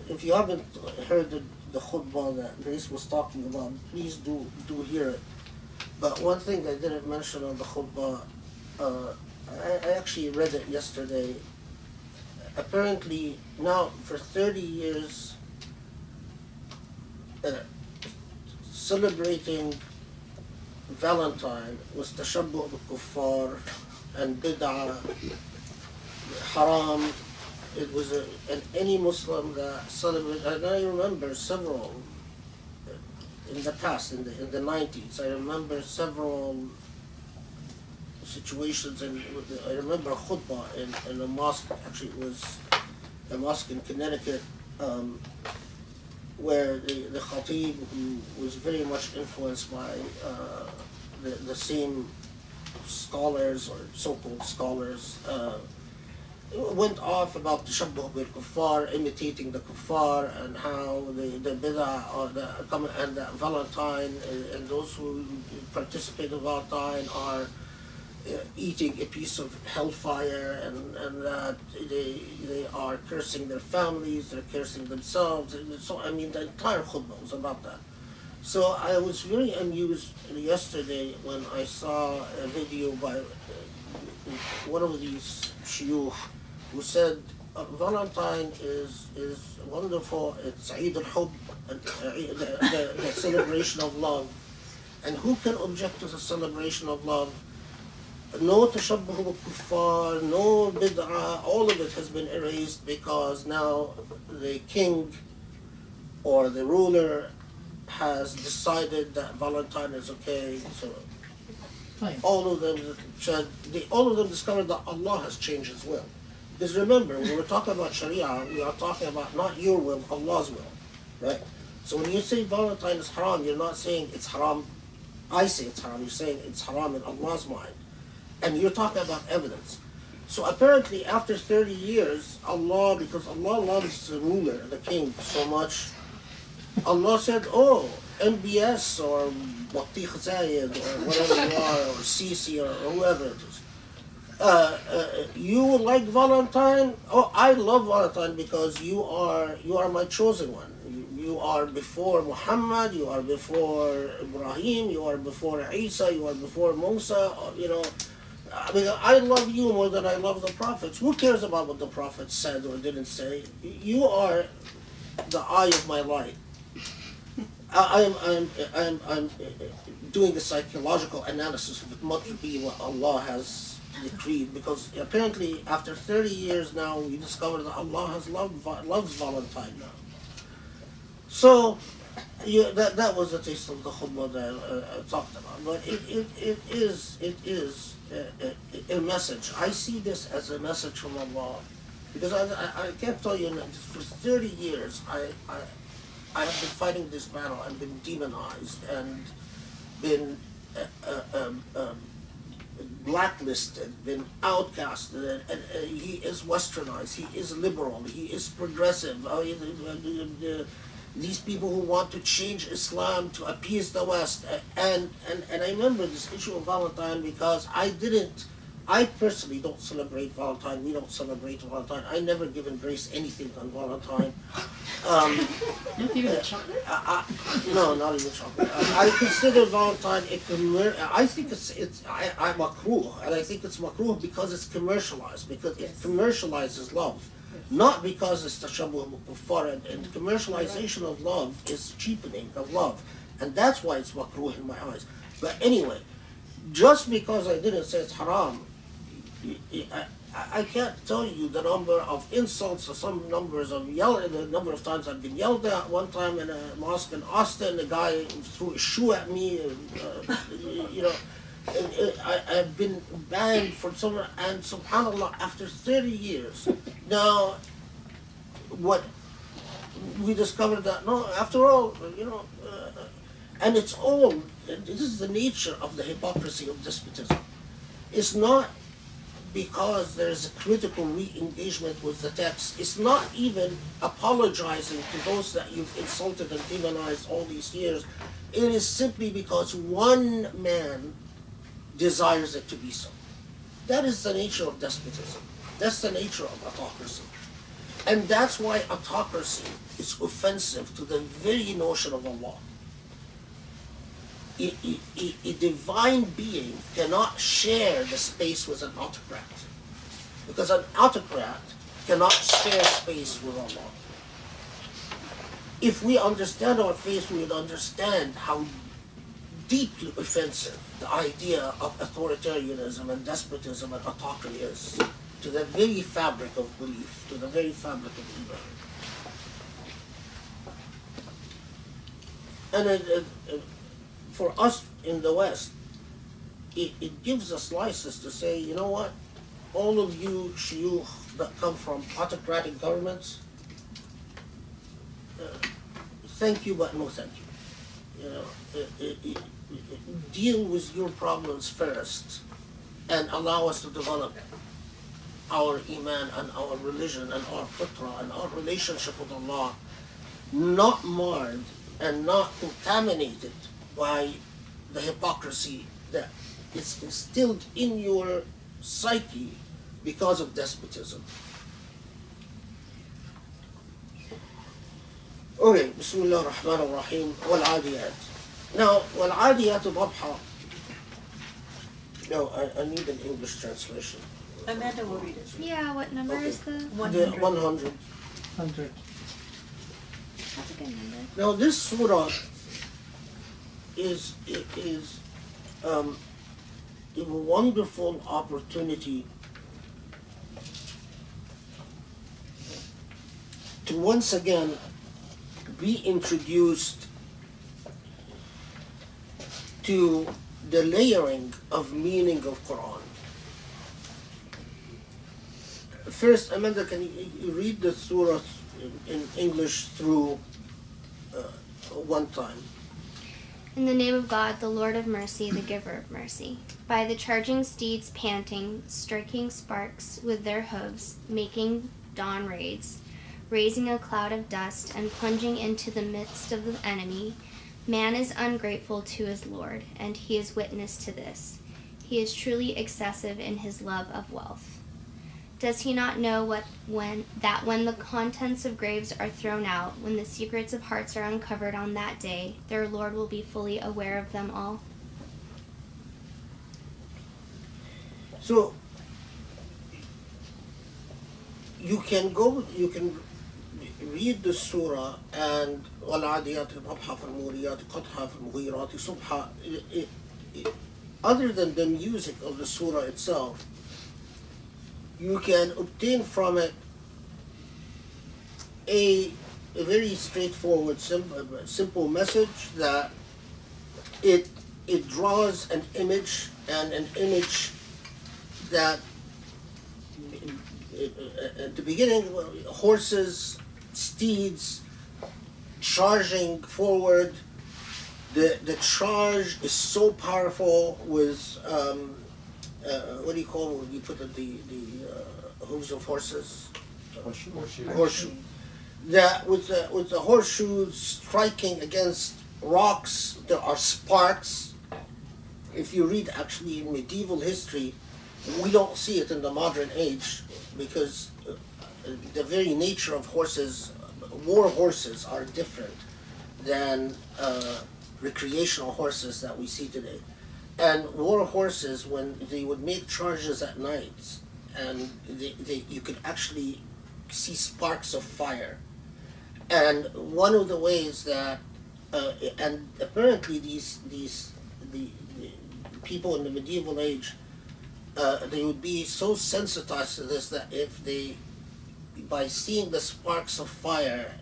Speaker 2: If you haven't heard the khutbah that Grace was talking about, please do hear it. But one thing I didn't mention on the khutbah, I actually read it yesterday. Apparently now for 30 years, celebrating Valentine was tashabbuh bil-kuffar and bid'ah, haram. It was and any Muslim that celebrated, and I remember several in the past, in the 90s, I remember several situations, and I remember a khutbah in a mosque, actually it was a mosque in Connecticut, where the khatib, who was very much influenced by the same scholars, or so-called scholars, went off about tashabbuh bil kuffar, imitating the kuffar, and how the bid'ah and the Valentine and those who participate in Valentine are eating a piece of hellfire, and that they are cursing their families, they're cursing themselves. And so I mean, the entire khutbah was about that. So I was very amused yesterday when I saw a video by one of these shuyukh who said Valentine is wonderful. It's Eid al-Hub, the celebration of love. And who can object to the celebration of love? No tashabbuh bil-kuffar, no bid'ah, all of it has been erased because now the king or the ruler has decided that Valentine is okay. So all of them discovered that Allah has changed His will. Because remember, when we're talking about Sharia, we are talking about not your will, Allah's will, right? So when you say Valentine is haram, you're not saying it's haram. I say it's haram. You're saying it's haram in Allah's mind, and you're talking about evidence. So apparently, after 30 years, Allah, because Allah loves the ruler, the king, so much, Allah said, "Oh, MBS or Batik Zayed or whatever you are, or Sisi or whoever it is. You like Valentine? Oh, I love Valentine because you are my chosen one. You are before Muhammad, you are before Ibrahim, you are before Isa, you are before Musa, you know. I mean, I love you more than I love the prophets. Who cares about what the prophets said or didn't say? You are the eye of my light. I'm doing a psychological analysis of it must be what Allah has decreed, because apparently after 30 years now we discovered that Allah has loves Valentine now. So that was a taste of the khutbah that I talked about. But it is a message. I see this as a message from Allah, because I can't tell you, for 30 years I have been fighting this battle and been demonized and been blacklisted, been outcasted, and he is westernized, he is liberal, he is progressive. These people who want to change Islam to appease the West. And I remember this issue of Valentine because I personally don't celebrate Valentine. We don't celebrate Valentine. I never given Grace anything on Valentine.
Speaker 3: Not even chocolate?
Speaker 2: No, not even chocolate. I consider Valentine I think I'm makruh, and I think it's makruh because it's commercialized, because it commercializes love. Not because it's tashabbuh kuffar, and commercialization of love is cheapening of love, and that's why it's makruh in my eyes. But anyway, just because I didn't say it's haram, I can't tell you the number of insults or some numbers of the number of times I've been yelled at. One time in a mosque in Austin, a guy threw a shoe at me, you know. I've been banned from somewhere, and subhanAllah, after 30 years, now, what we discovered that, no, after all, you know, and it's all, this is the nature of the hypocrisy of despotism. It's not because there's a critical re-engagement with the text. It's not even apologizing to those that you've insulted and demonized all these years. It is simply because one man desires it to be so. That is the nature of despotism. That's the nature of autocracy. And that's why autocracy is offensive to the very notion of Allah. A divine being cannot share the space with an autocrat, because an autocrat cannot share space with Allah. If we understand our faith, we would understand how deeply offensive the idea of authoritarianism and despotism and autocracy is to the very fabric of belief, to the very fabric of Iman. And for us in the West, it gives us license to say, you know what, all of you shuyukh that come from autocratic governments, thank you but no thank you. You know, deal with your problems first and allow us to develop our iman and our religion and our fitrah and our relationship with Allah, not marred and not contaminated by the hypocrisy that is instilled in your psyche because of despotism. Okay, Bismillah ar-Rahman ar-Rahim, wal-Adiyat. Now, wal-Adiyat dabha. No, I need an English translation.
Speaker 1: Amanda will read it.
Speaker 5: Yeah, what number
Speaker 2: Okay.
Speaker 5: is the?
Speaker 2: 100.
Speaker 3: 100.
Speaker 5: That's a good number.
Speaker 2: Now, this surah is a wonderful opportunity to once again be introduced to the layering of meaning of Qur'an. First, Amanda, can you read the surah in English through one time?
Speaker 5: In the name of God, the Lord of mercy, the giver of mercy. By the charging steeds panting, striking sparks with their hooves, making dawn raids, raising a cloud of dust and plunging into the midst of the enemy, Man is ungrateful to his Lord, and he is witness to this. He is truly excessive in his love of wealth. Does he not know when the contents of graves are thrown out, when the secrets of hearts are uncovered on that day, their Lord will be fully aware of them all?
Speaker 2: So you can read the surah and وَالْعَادِيَاتِ ضَبْحًا فَالْمُورِيَاتِ قَدْحًا فَالْمُغِيرَاتِ صُبْحًا. Other than the music of the surah itself, you can obtain from it a very straightforward, simple message that it draws an image, and an image that at the beginning, horses, steeds charging forward. The charge is so powerful with what do you call it when you put the hooves of horses? Horseshoe. That with the horseshoes striking against rocks, there are sparks. If you read actually medieval history, we don't see it in the modern age because the very nature of horses, war horses, are different than recreational horses that we see today. And war horses, when they would make charges at night, and you could actually see sparks of fire. And one of the ways that, and apparently the people in the medieval age, they would be so sensitized to this that if they, by seeing the sparks of fire,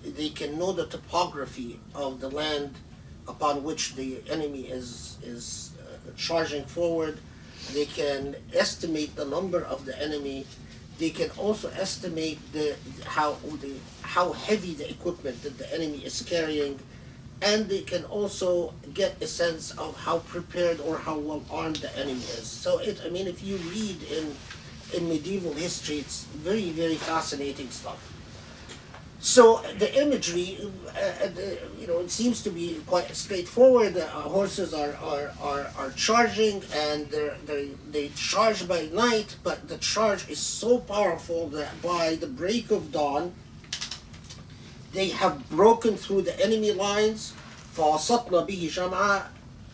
Speaker 2: they can know the topography of the land upon which the enemy is charging forward. They can estimate the number of the enemy. They can also estimate how heavy the equipment that the enemy is carrying, and they can also get a sense of how prepared or how well armed the enemy is. So if you read in medieval history, it's very, very fascinating stuff. So the imagery, it seems to be quite straightforward. Horses are charging, and they charge by night, but the charge is so powerful that by the break of dawn, they have broken through the enemy lines, فَوَسَطْنَ بِهِ جَمْعًا,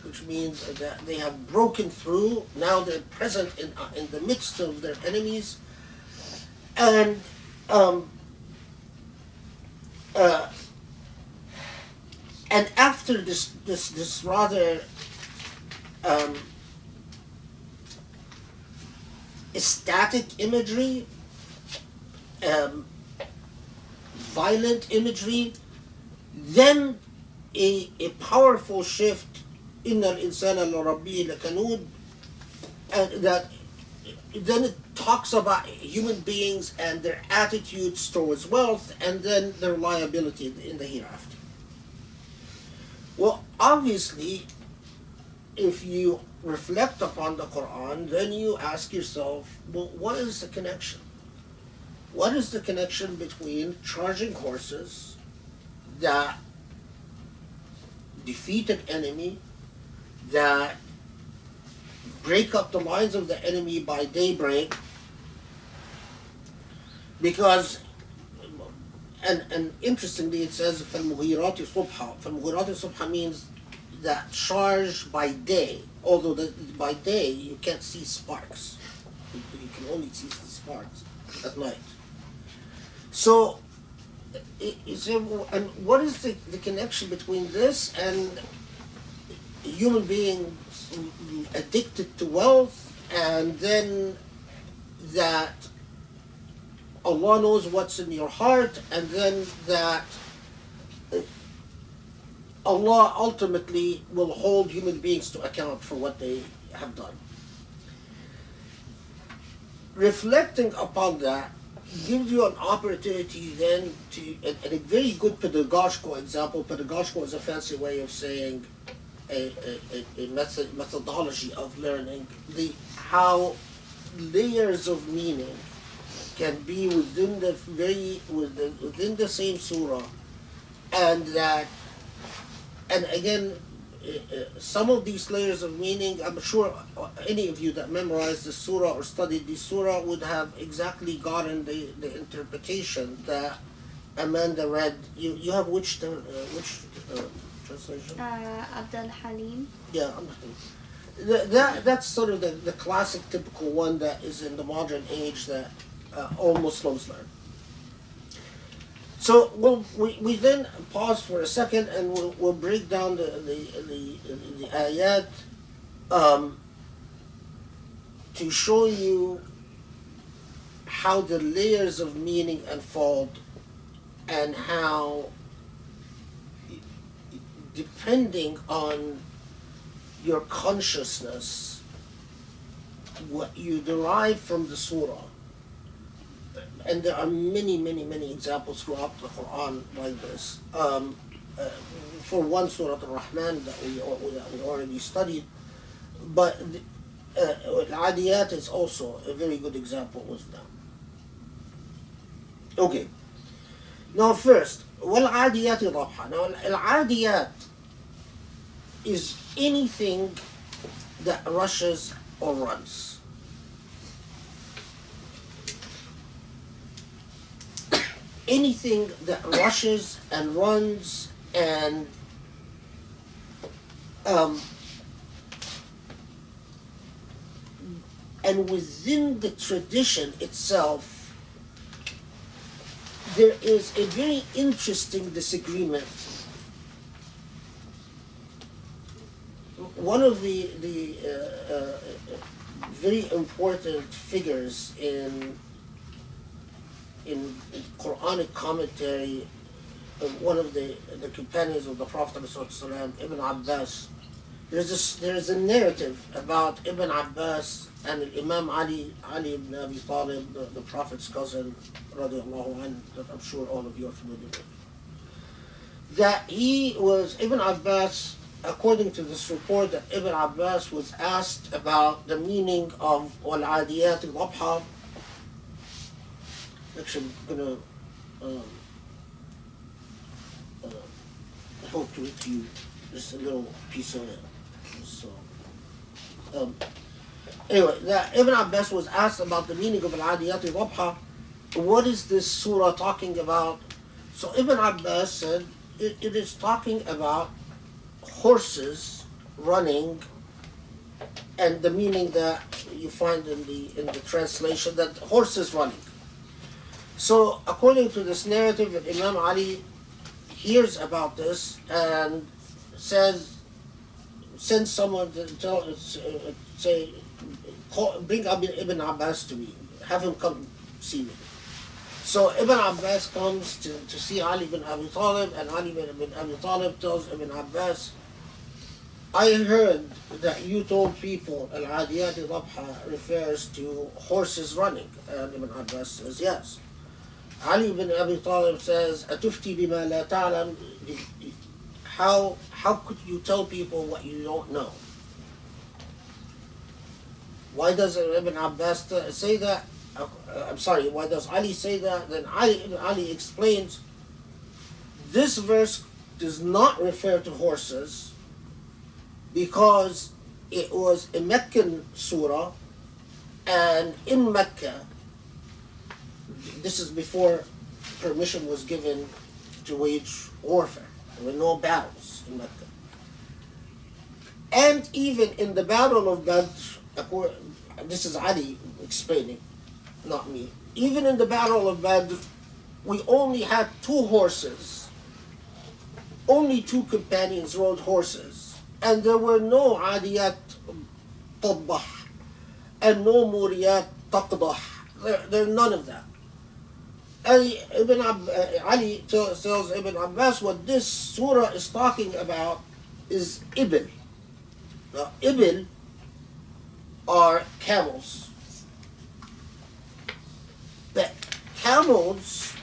Speaker 2: which means that they have broken through. Now they're present in the midst of their enemies, and after this rather static imagery, violent imagery, then a powerful shift, إِنَّ الْإِنسَانَ لِرَبِّهِ لَكَنُودٌ, and that then it talks about human beings and their attitudes towards wealth, and then their liability in the hereafter. Well, obviously, if you reflect upon the Qur'an, then you ask yourself, well, what is the connection? What is the connection between charging horses that defeat an enemy, that break up the lines of the enemy by daybreak? Because, and interestingly, it says فَالْمُغِيرَاتِ صُبْحًا. فَالْمُغِيرَاتِ صُبْحًا means that charge by day, although by day you can't see sparks. You can only see the sparks at night. So, and what is the connection between this and human beings addicted to wealth, and then that Allah knows what's in your heart, and then that Allah ultimately will hold human beings to account for what they have done? Reflecting upon that gives you an opportunity then to, and a very good pedagogical example. Pedagogical is a fancy way of saying a methodology of learning, how layers of meaning can be within the same surah, and that and again, some of these layers of meaning, I'm sure any of you that memorized the surah or studied the surah would have exactly gotten the interpretation that Amanda read. You have which translation?
Speaker 5: Abdul Halim.
Speaker 2: Yeah, that's sort of the classic, typical one that is in the modern age that all Muslims learn. So we then pause for a second and we'll break down the ayat to show you how the layers of meaning unfold and how, depending on your consciousness, what you derive from the surah. And there are many, many, many examples throughout the Qur'an like this. For one, Surah Al-Rahman that we already studied, but Adiyat is also a very good example with them. Okay. Now first, وَالْعَادِيَاتِ ضَبْحًا. Now Al-Adiyat is anything that rushes or runs. Anything that rushes and runs and within the tradition itself, there is a very interesting disagreement. One of the very important figures in Quranic commentary, one of the companions of the Prophet ﷺ, Ibn Abbas, there's a narrative about Ibn Abbas and Imam Ali ibn Abi Talib, the Prophet's cousin, radiallahu anhu, that I'm sure all of you are familiar with. That Ibn Abbas, according to this report, that Ibn Abbas was asked about the meaning of وَالْعَادِيَاتِ ضَبْحًا. Actually, I'm going to help to read you just a little piece of it. So, anyway, Ibn Abbas was asked about the meaning of Al-Adiyat Dhabha. What is this surah talking about? So Ibn Abbas said it is talking about horses running, and the meaning that you find in the translation, that horses running. So according to this narrative, Imam Ali hears about this and sends someone to bring Ibn Abbas to me, have him come see me. So Ibn Abbas comes to see Ali ibn Abi Talib, and Ali ibn Abi Talib tells Ibn Abbas, I heard that you told people Al-Adiyat Dhabha refers to horses running. And Ibn Abbas says yes. Ali ibn Abi Talib says, Atufti bima la ta'lam. How could you tell people what you don't know? Why does Ibn Abbas say that? Why does Ali say that? Then Ali explains, this verse does not refer to horses because it was a Meccan surah, and in Mecca, this is before permission was given to wage warfare. There were no battles in Mecca. And even in the Battle of Badr, this is Ali explaining, not me. Even in the Battle of Badr, we only had 2 horses. Only 2 companions rode horses. And there were no Adiyat Tabbah and no Muriyat Taqdah. There are none of that. Ali tells Ibn Abbas what this surah is talking about is Ibil. Now, Ibil are camels. The camels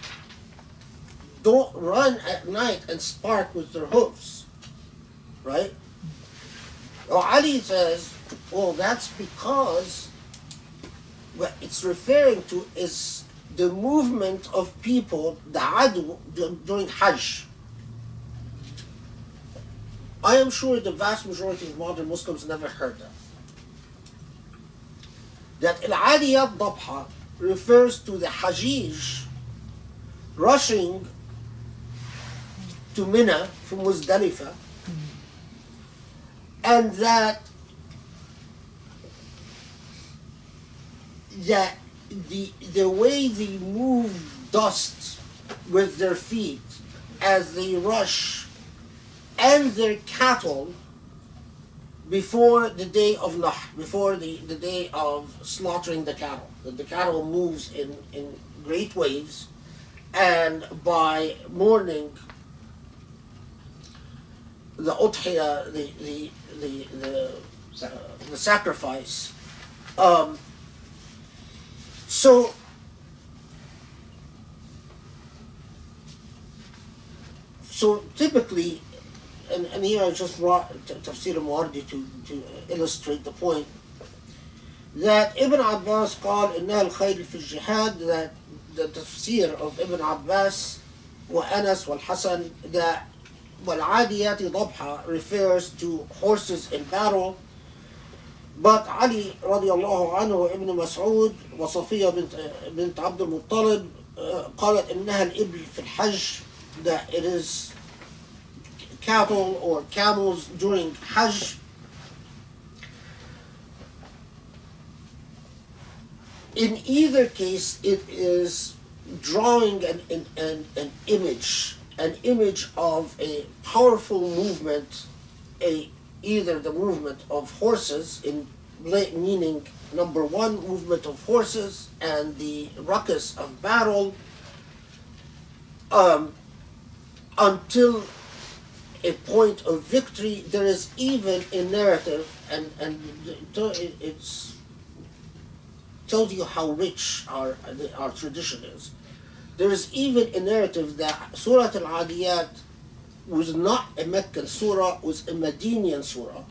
Speaker 2: don't run at night and spark with their hooves, right? Now, Ali says, well, that's because what it's referring to is the movement of people, the adu, during Hajj. I am sure the vast majority of modern Muslims never heard that. That Al-Adiyat Dabha refers to the Hajij rushing to Mina from Muzdalifah, and that the way they move dust with their feet as they rush, and their cattle before the day of Nahr, before the day of slaughtering the cattle. The cattle moves in great waves, and by morning the udhiyah, the sacrifice. So typically, and here I just brought Tafsir al-Mawardi to illustrate the point, that Ibn Abbas called إنها الخيل في الجهاد, that the tafsir of Ibn Abbas وأنس والحسن, that والعاديات ضبحا refers to horses in battle, but Ali radiallahu anhu وابن مسعود وصفية بنت عبد المطلب قالت إنها الإبل في الحج, that it is cattle or camels during Hajj. In either case, it is drawing an image of a powerful movement, either the movement of horses, meaning number one, movement of horses, and the ruckus of battle, until a point of victory. There is even a narrative, and it's tells you how rich our tradition is. There is even a narrative that Surah Al-Adiyat was not a Meccan surah, was a Medinian surah.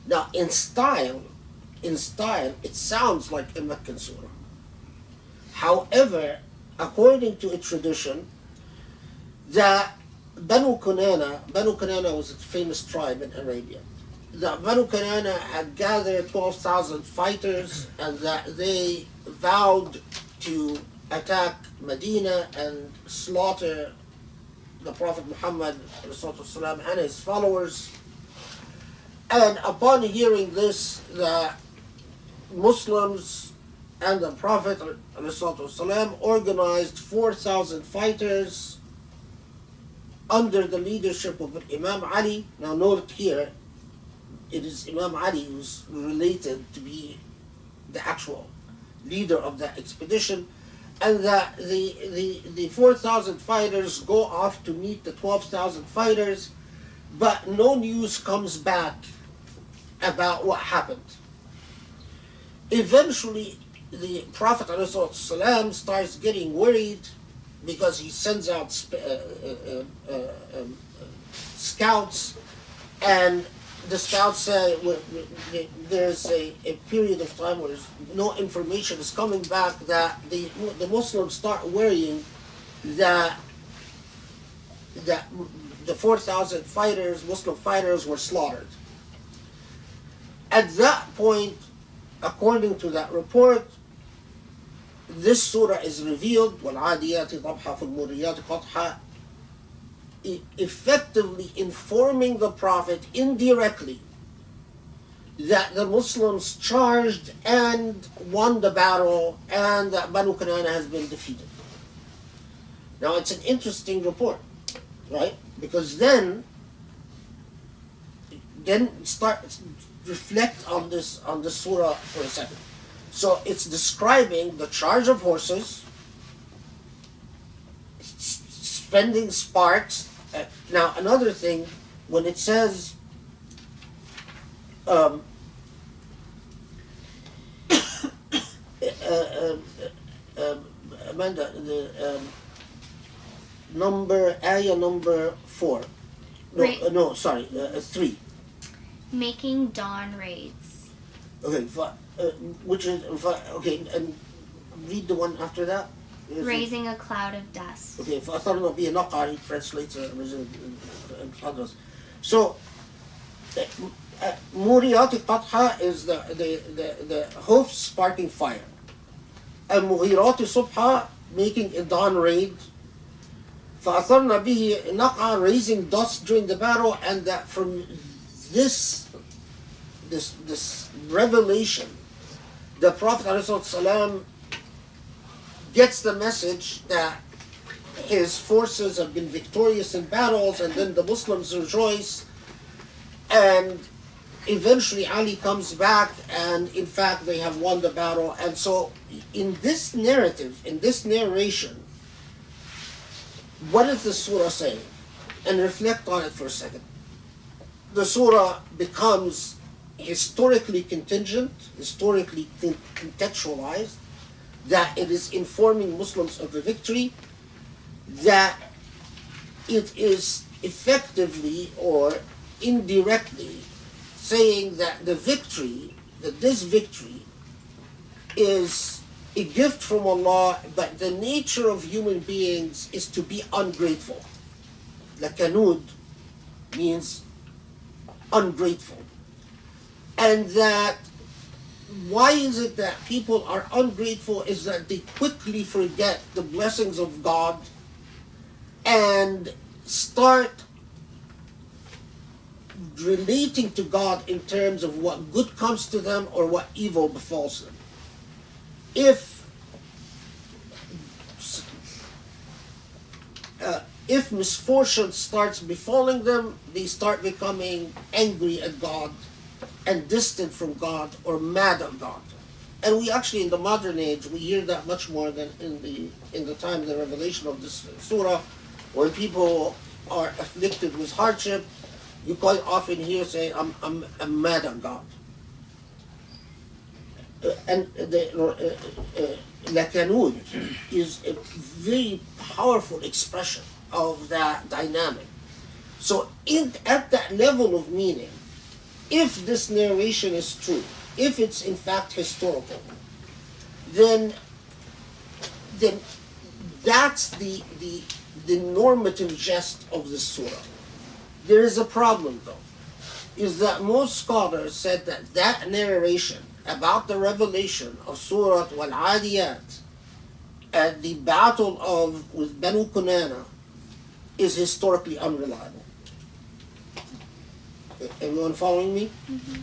Speaker 2: Now, in style, it sounds like a Meccan surah. However, according to a tradition, that Banu Kanana was a famous tribe in Arabia. That Banu Kanana had gathered 12,000 fighters, and that they vowed to attack Medina and slaughter the Prophet Muhammad and his followers. And upon hearing this, the Muslims and the Prophet organized 4,000 fighters under the leadership of Imam Ali. Now note here, it is Imam Ali who's related to be the actual leader of that expedition, and that the 4,000 fighters go off to meet the 12,000 fighters, but no news comes back about what happened. Eventually, the Prophet ﷺ starts getting worried, because he sends out scouts, and the scouts say there's a period of time where no information is coming back, that the Muslims start worrying that the 4,000 fighters, Muslim fighters, were slaughtered. At that point, according to that report, this surah is revealed, وَالْعَادِيَاتِ ضَبْحًا فَالْمُورِيَاتِ قَدْحًا, effectively informing the Prophet indirectly that the Muslims charged and won the battle, and that Banu Kanana has been defeated. Now it's an interesting report, right? Because then reflect on this surah for a second. So it's describing the charge of horses, spending sparks. Now another thing, when it says Amanda, the ayah number 4. No, sorry, 3.
Speaker 5: Making dawn raids.
Speaker 2: Okay, which is okay, and read the one after that.
Speaker 5: Raising a cloud of dust.
Speaker 2: Okay, فأثرنا به نقعا, he translates it in others. So Muriyati Qatha is the hoofs sparking fire. And Mughirati Subha making a dawn raid. فَأَثَرْنَ بِهِ نَقْعًا, raising dust during the battle, and that from this revelation, the Prophet ﷺ gets the message that his forces have been victorious in battles, and then the Muslims rejoice, and eventually Ali comes back, and in fact they have won the battle. And so in this narrative, in this narration, what is the surah saying? And reflect on it for a second. The surah becomes historically contingent, historically contextualized, that it is informing Muslims of the victory, that it is effectively or indirectly saying that the victory, that this victory is a gift from Allah, but the nature of human beings is to be ungrateful. Lakanud means ungrateful. And that why is it that people are ungrateful is that they quickly forget the blessings of God and start relating to God in terms of what good comes to them or what evil befalls them. If misfortune starts befalling them, they start becoming angry at God and distant from God or mad at God. And we actually, in the modern age, we hear that much more than in the time of the revelation of this surah. When people are afflicted with hardship, you quite often hear say, I'm mad at God. And the lakanud is a very powerful expression of that dynamic. So at that level of meaning, if this narration is true, if it's in fact historical, then that's the normative gist of the surah. There is a problem though, is that most scholars said that that narration about the revelation of Surah Al-Adiyat at the battle with Banu Kunana is historically unreliable. Everyone following me? Mm-hmm.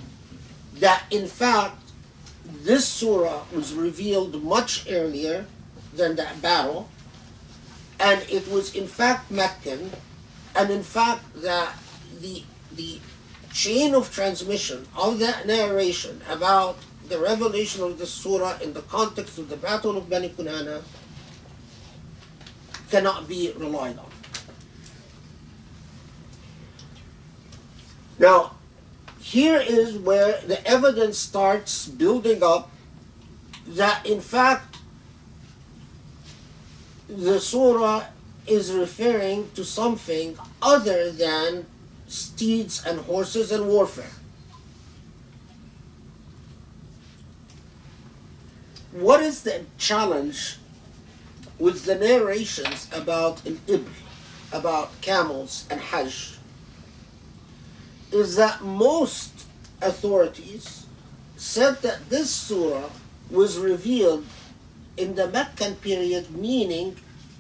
Speaker 2: That in fact, this surah was revealed much earlier than that battle, and it was in fact Meccan, and in fact that the chain of transmission of that narration about the revelation of the surah in the context of the battle of Bani Kunana cannot be relied on. Now, here is where the evidence starts building up that in fact the surah is referring to something other than steeds and horses and warfare. What is the challenge with the narrations about al-ibl, about camels and hajj, is that most authorities said that this surah was revealed in the Meccan period, meaning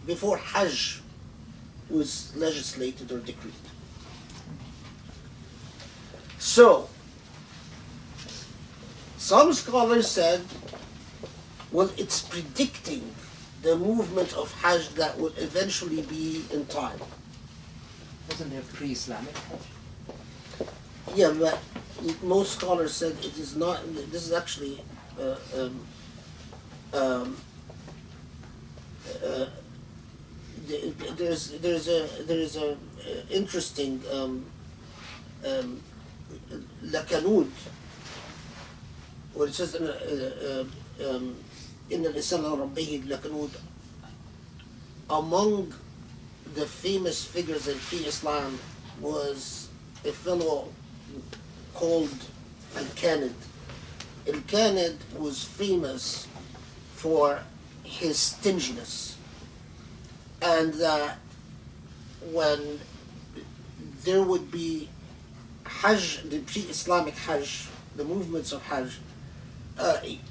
Speaker 2: before hajj was legislated or decreed. So, some scholars said, well, it's predicting the movement of hajj that would eventually be in time.
Speaker 3: Wasn't there pre-Islamic?
Speaker 2: Yeah, but most scholars said it is not. This is actually there's a interesting lakanud, where it says in al-Lisan al-Rabbihi lakanud. Among the famous figures in pre-Islam was a fellow called Al-Khaled. Al-Khaled was famous for his stinginess, and that when there would be Hajj, the pre-Islamic Hajj, the movements of Hajj,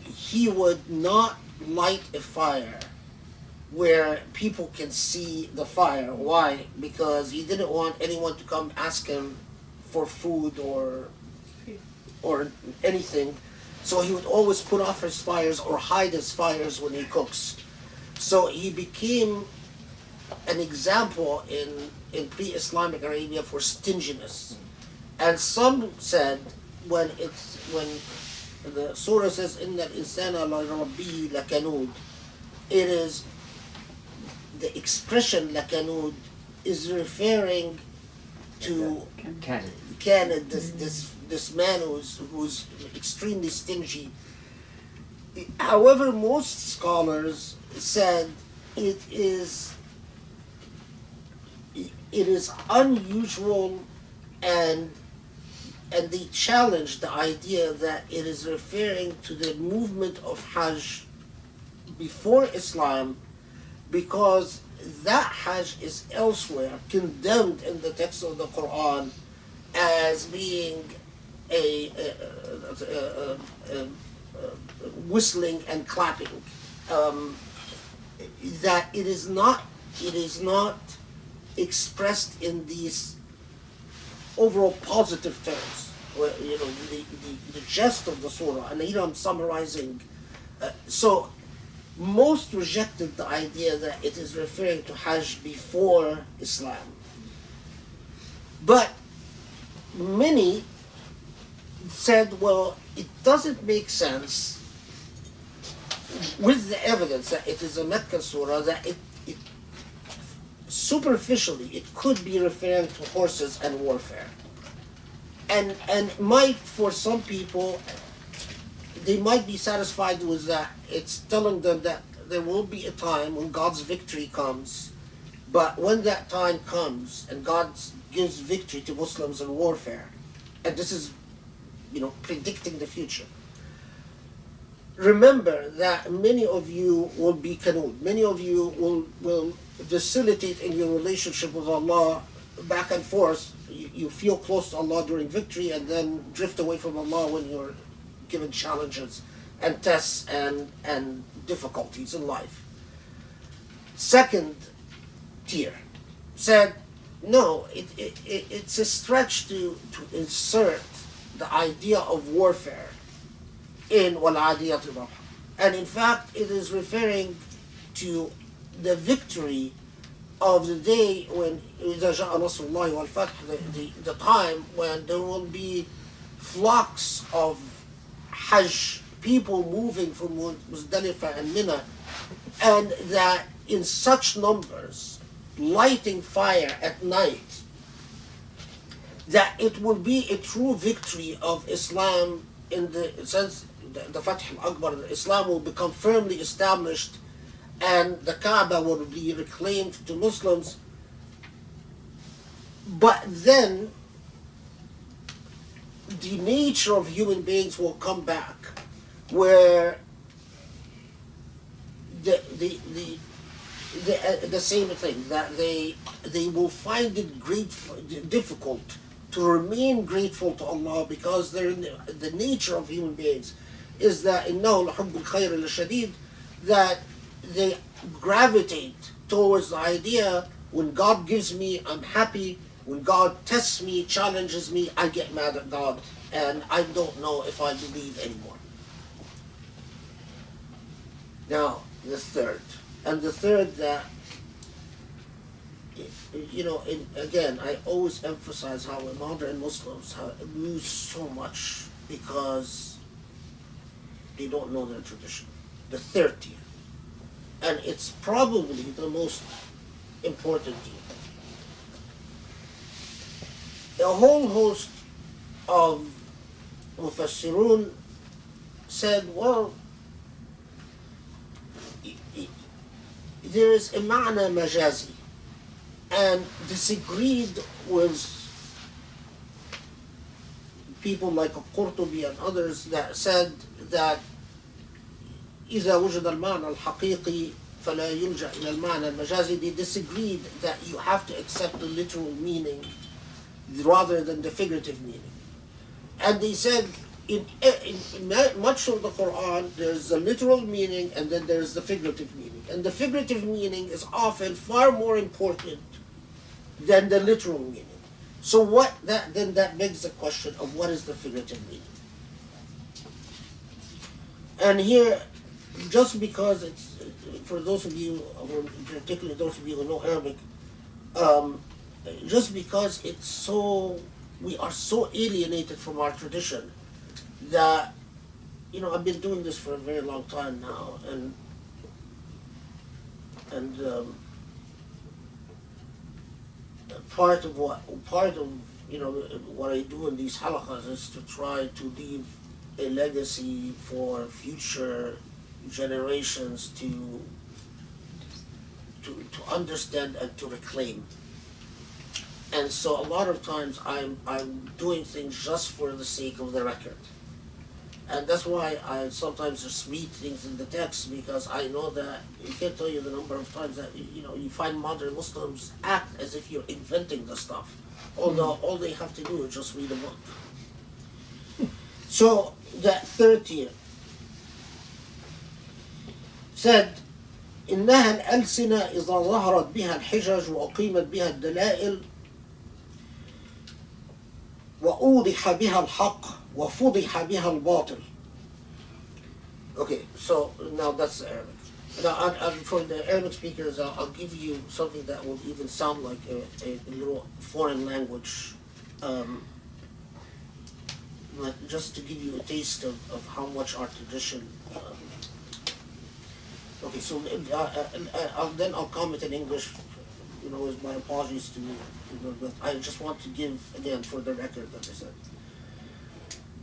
Speaker 2: he would not light a fire where people can see the fire. Why? Because he didn't want anyone to come ask him for food or anything. So he would always put off his fires or hide his fires when he cooks. So he became an example in pre-Islamic Arabia for stinginess. And some said when the surah says inna al-insana la rabbihi lakanud, it is the expression lakanud is referring to Khaled, this man who's extremely stingy. However, most scholars said it is unusual, and they challenged the idea that it is referring to the movement of Hajj before Islam, because that Hajj is elsewhere condemned in the text of the Qur'an as being a whistling and clapping. That it is not expressed in these overall positive terms. Where, the gist of the surah, and here I'm summarizing. So most rejected the idea that it is referring to Hajj before Islam. But many said, well, it doesn't make sense with the evidence that it is a Meccan surah, that it superficially it could be referring to horses and warfare. And might, for some people, they might be satisfied with that. It's telling them that there will be a time when God's victory comes, but when that time comes and God gives victory to Muslims in warfare, and this is, predicting the future. Remember that many of you will be qanud. Many of you will facilitate in your relationship with Allah back and forth. You feel close to Allah during victory and then drift away from Allah when you're given challenges and tests and difficulties in life. Second tier said, no, it's a stretch to insert the idea of warfare in وَالْعَادِيَاتِ ضَبْحًا. And in fact, it is referring to the victory of the day when إِذَا جَاءَ نَصْرُ اللَّهِ وَالْفَتْحُ, the time when there will be flocks of Hajj, people moving from Muzdalifah and Mina, and that in such numbers, lighting fire at night, that it will be a true victory of Islam in the sense the Fath al-Akbar. Islam will become firmly established and the Kaaba will be reclaimed to Muslims. But then the nature of human beings will come back, where the same thing, that they will find it difficult to remain grateful to Allah, because the nature of human beings is that إِنَّهُ لَحُبُّ الْخَيْرِ لَشَدِيدٌ, that they gravitate towards the idea, when God gives me, I'm happy. When God tests me, challenges me, I get mad at God, and I don't know if I believe anymore. Now, the third that, again, I always emphasize how modern Muslims lose so much because they don't know their tradition. The third tier, and it's probably the most important tier. A whole host of Mufassirun said, well, there is a ma'na majazi, and disagreed with people like Qurtubi and others that said that إذا وجد المعنى الحقيقي فلا يلجأ إلى المعنى المجازي. They disagreed that you have to accept the literal meaning rather than the figurative meaning. And they said in much of the Quran there's the literal meaning and then there's the figurative meaning. And the figurative meaning is often far more important than the literal meaning. So that begs the question of what is the figurative meaning? And here, just because it's, for those of you, or particularly those of you who know Arabic, just because it's so, we are so alienated from our tradition that, I've been doing this for a very long time now, and part of what I do in these halaqas is to try to leave a legacy for future generations to understand and to reclaim. And so a lot of times I'm doing things just for the sake of the record. And that's why I sometimes just read things in the text, because I know that you can't tell you the number of times that you find modern Muslims act as if you're inventing the stuff, although all they have to do is just read a book. So that third tier said, إنها الألسنة إذا ظهرت بها الحجج وأقيمت بها الدلائل وأوضح بها الحق وفضح بها الباطل. Okay, so now that's the Arabic. Now, for the Arabic speakers, I'll give you something that will even sound like a little foreign language, just to give you a taste of how much our tradition. Okay, so I'll comment in English, with my apologies to you, but I just want to give, again, for the record, that I said.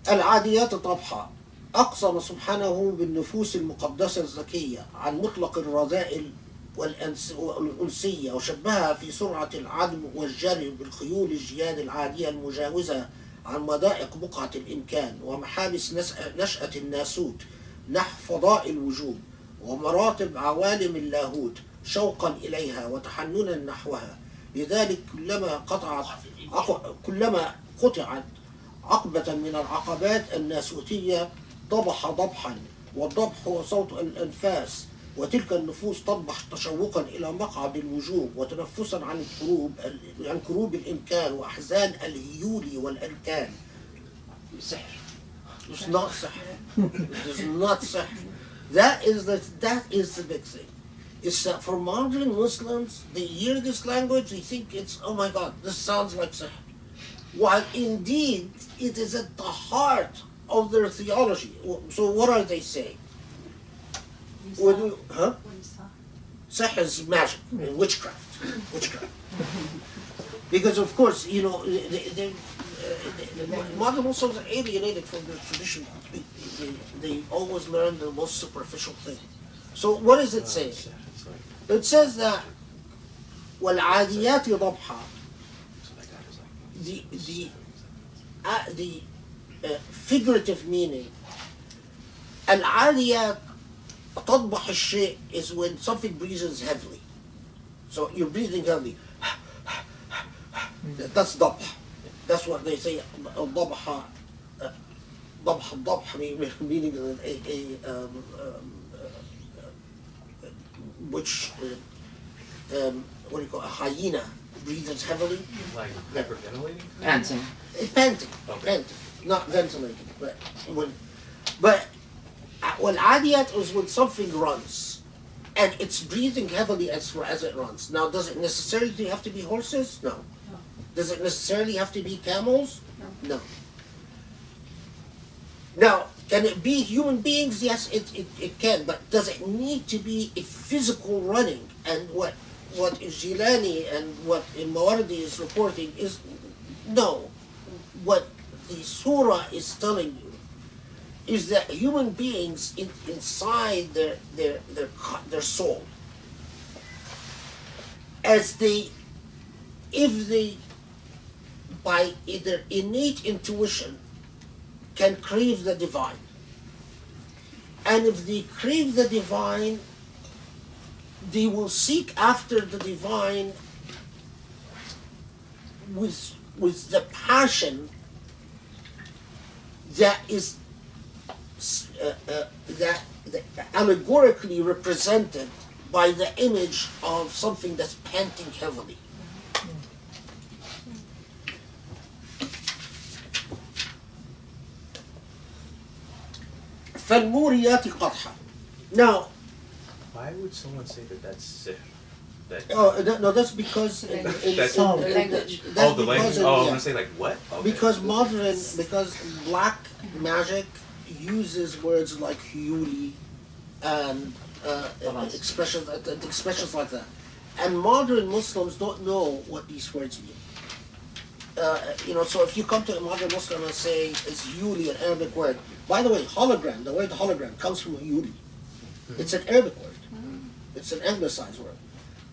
Speaker 2: العاديات طبحا أقسم سبحانه بالنفوس المقدسة الزكية عن مطلق الرذائل والأنسية، وشبهها في سرعة العدم والجري بالخيول الجياد العادية المجاوزة عن مضائق بقعة الإمكان ومحابس نشأة الناسوت نحو فضاء الوجود ومراتب عوالم اللاهوت شوقا إليها وتحننا نحوها. لذلك كلما قطعت عقبة من العقبات الناسوتية ضبح ضبحا، والضبح هو صوت الأنفاس، وتلك النفوس تضبح تشوقا إلى مقعد الوجوب وتنفسا عن كروب الإمكان وأحزان الهيول والأركان.
Speaker 3: سحر.
Speaker 2: It's not sihr. It is not sihr. That is the big thing. It's that for modern Muslims, they hear this language, they think it's, oh my God, this sounds like sihr. While indeed, it is at the heart of their theology. So what are they saying? Sihr is magic, witchcraft. Because of course, modern Muslims are alienated from their tradition completely. They always learn the most superficial thing. So what does it say? It says that وَالْعَادِيَاتِ ضَبْحًا, the figurative meaning. العاديات تضبح الشيء is when something breathes heavily. So you're breathing heavily. That's ضبح. That's what they say. ضبح ضبح meaning which what do you call a hyena breathes heavily.
Speaker 4: Like hyperventilating?
Speaker 3: Panting.
Speaker 2: Panting.
Speaker 4: Okay.
Speaker 2: Panting. Not ventilating. But والعاديات is when something runs and it's breathing heavily as it runs. Now, does it necessarily have to be horses? No. Does it necessarily have to be camels? No. Now, can it be human beings? Yes, it can. But does it need to be a physical running? And what Jilani and what Mawardi is reporting is no. What the Surah is telling you is that human beings inside their soul, if they by either innate intuition can crave the divine, and if they crave the divine, they will seek after the divine with the passion that is that allegorically represented by the image of something that's panting heavily. فالموريات قدحا. Now,
Speaker 4: Why would someone say that that's sihr? That,
Speaker 2: no, that's because
Speaker 4: That's-
Speaker 3: The
Speaker 1: language.
Speaker 2: that's
Speaker 4: the language.
Speaker 2: because
Speaker 4: Oh, I'm
Speaker 2: yeah.
Speaker 4: gonna say like what? Okay.
Speaker 2: Because black magic uses words like Huli and expressions like that, and modern Muslims don't know what these words mean. So if you come to a modern Muslim and say is Huli an Arabic word? By the way, hologram. The word hologram comes from Huli. It's an Arabic word. It's an anglicized word.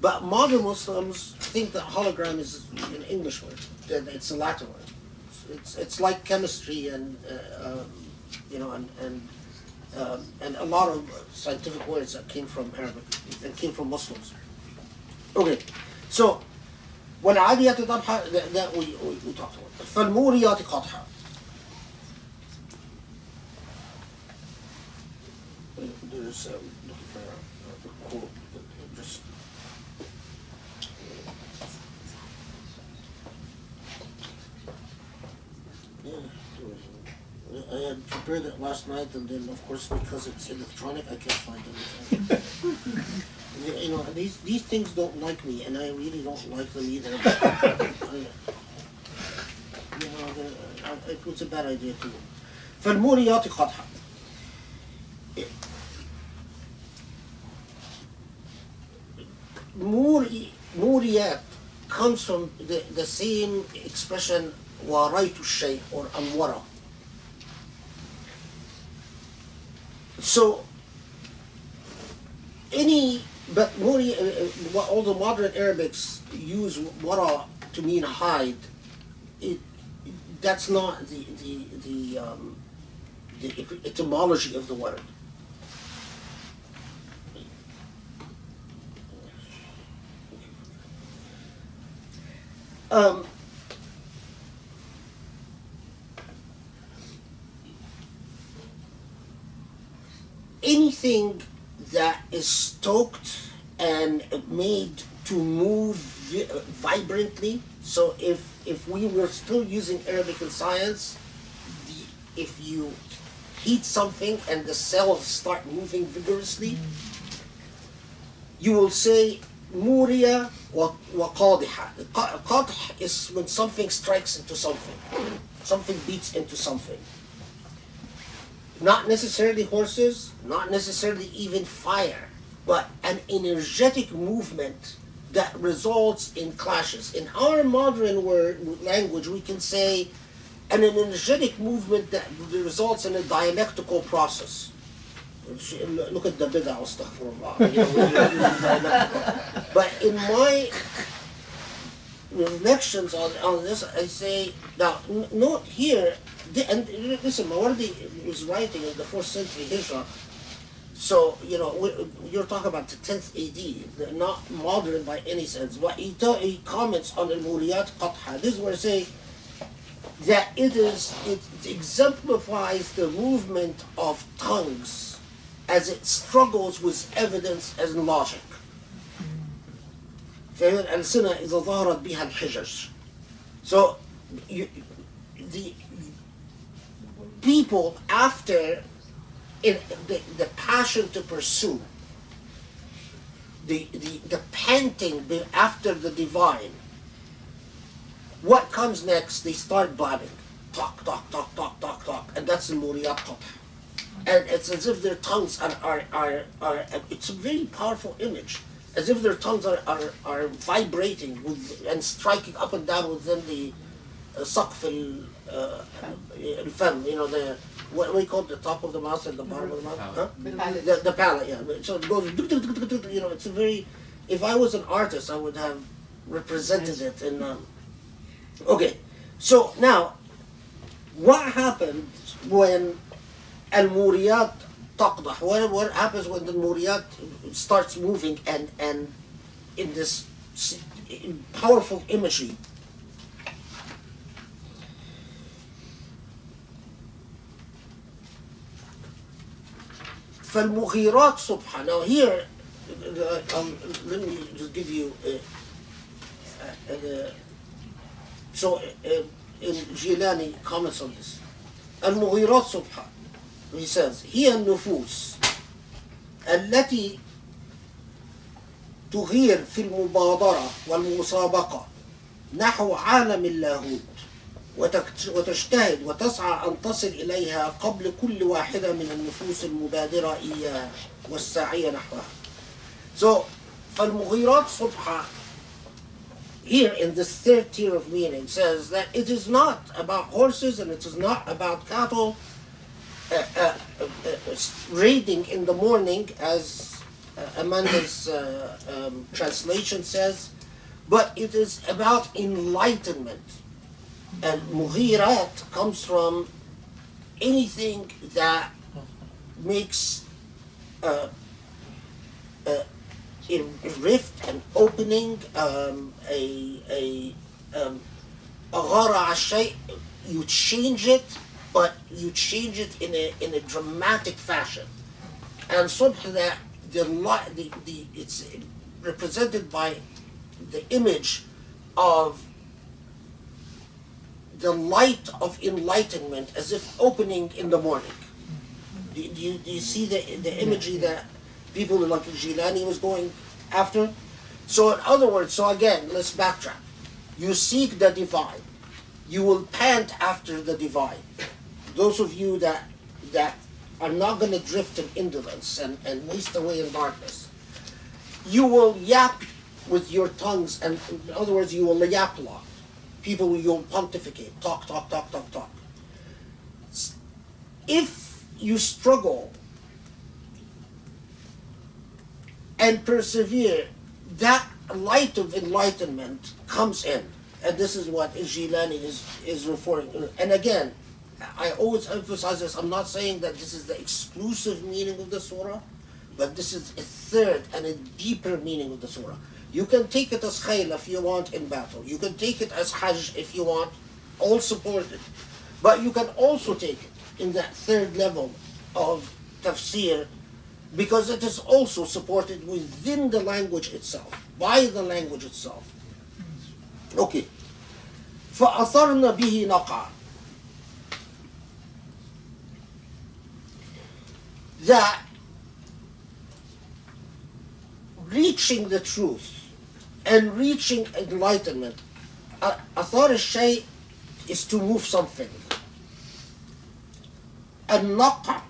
Speaker 2: But modern Muslims think that hologram is an English word. That it's a Latin word. It's like chemistry and and a lot of scientific words that came from Arabic and came from Muslims. Okay, so والعاديات ضبحا that we talked about. فالموريات قدحا. There's looking for a quote. Just I had prepared it last night, and then of course because it's electronic, I can't find it. These things don't like me, and I really don't like them either. It was a bad idea too. فالموريات قدحا. Muriyat comes from the same expression waraytu shay or anwara. So all the modern Arabics use wara to mean hide. That's not the etymology of the word. Anything that is stoked and made to move vibrantly. So if we were still using Arabic in science, if you heat something and the cells start moving vigorously, you will say Muriya wa qadiha. Qadh is when something strikes into something. Something beats into something. Not necessarily horses, not necessarily even fire, but an energetic movement that results in clashes. In our modern language, we can say an energetic movement that results in a dialectical process. Look at the bid'ah, astaghfirullah. But in my reflections on this, I say, now, note here, and listen, Mawardi was writing in the 4th century Hijrah, so, you're talking about the 10th AD, not modern by any sense, but he comments on al-Muriyat Qatha. This is where I say that it exemplifies the movement of tongues as it struggles with evidence and logic. الألسنة إذا ظهرت بها الحجج. So the people after the passion to pursue, the panting after the divine, what comes next? They start blabbing, talk, and that's the Muriyat Qatha. And it's as if their tongues are it's a very powerful image, as if their tongues are vibrating and striking up and down within the saqf al-fam, what we call the top of the mouth and the bottom of the mouth, huh? The palate, yeah. So it goes, it's a very. If I was an artist, I would have represented it in. Okay, so now, what happened when al-Muriyat taqdah? What happens when the Muriyat starts moving and in this powerful imagery? فالمغيرات صبحا. Now here, let me just give you Jilani comments on this. المغيرات صبحا, he says, هي النفوس التي تغير في المبادرة والمسابقة نحو عالم اللاهوت وتجتهد وتسعى أن تصل إليها قبل كل واحدة من النفوس المبادرة إياها والساعية نحوها. So, فالمغيرات صبحا here in this third tier of meaning says that it is not about horses and it is not about cattle raiding in the morning as Amanda's translation says, but it is about enlightenment. And mughirat comes from anything that makes a rift, an opening, أغار الشيء, you change it, but you change it in a dramatic fashion. And subh, that it's represented by the image of the light of enlightenment as if opening in the morning. Do you see the imagery that people like Jilani was going after? So in other words, so again, let's backtrack. You seek the divine. You will pant after the divine. Those of you that are not going to drift in indolence and waste away in darkness. You will yap with your tongues, and in other words, you will yap a lot. People, you'll pontificate, talk. If you struggle and persevere, that light of enlightenment comes in. And this is what Jilani is referring to. And again, I always emphasize this, I'm not saying that this is the exclusive meaning of the surah, but this is a third and a deeper meaning of the surah. You can take it as khayl if you want in battle. You can take it as hajj if you want, all supported. But you can also take it in that third level of tafsir, because it is also supported within the language itself, by the language itself. Okay. فَأَثَرْنَ بِهِ نَقْعًا. That reaching the truth and reaching enlightenment, athar al-shay is to move something. An-naq'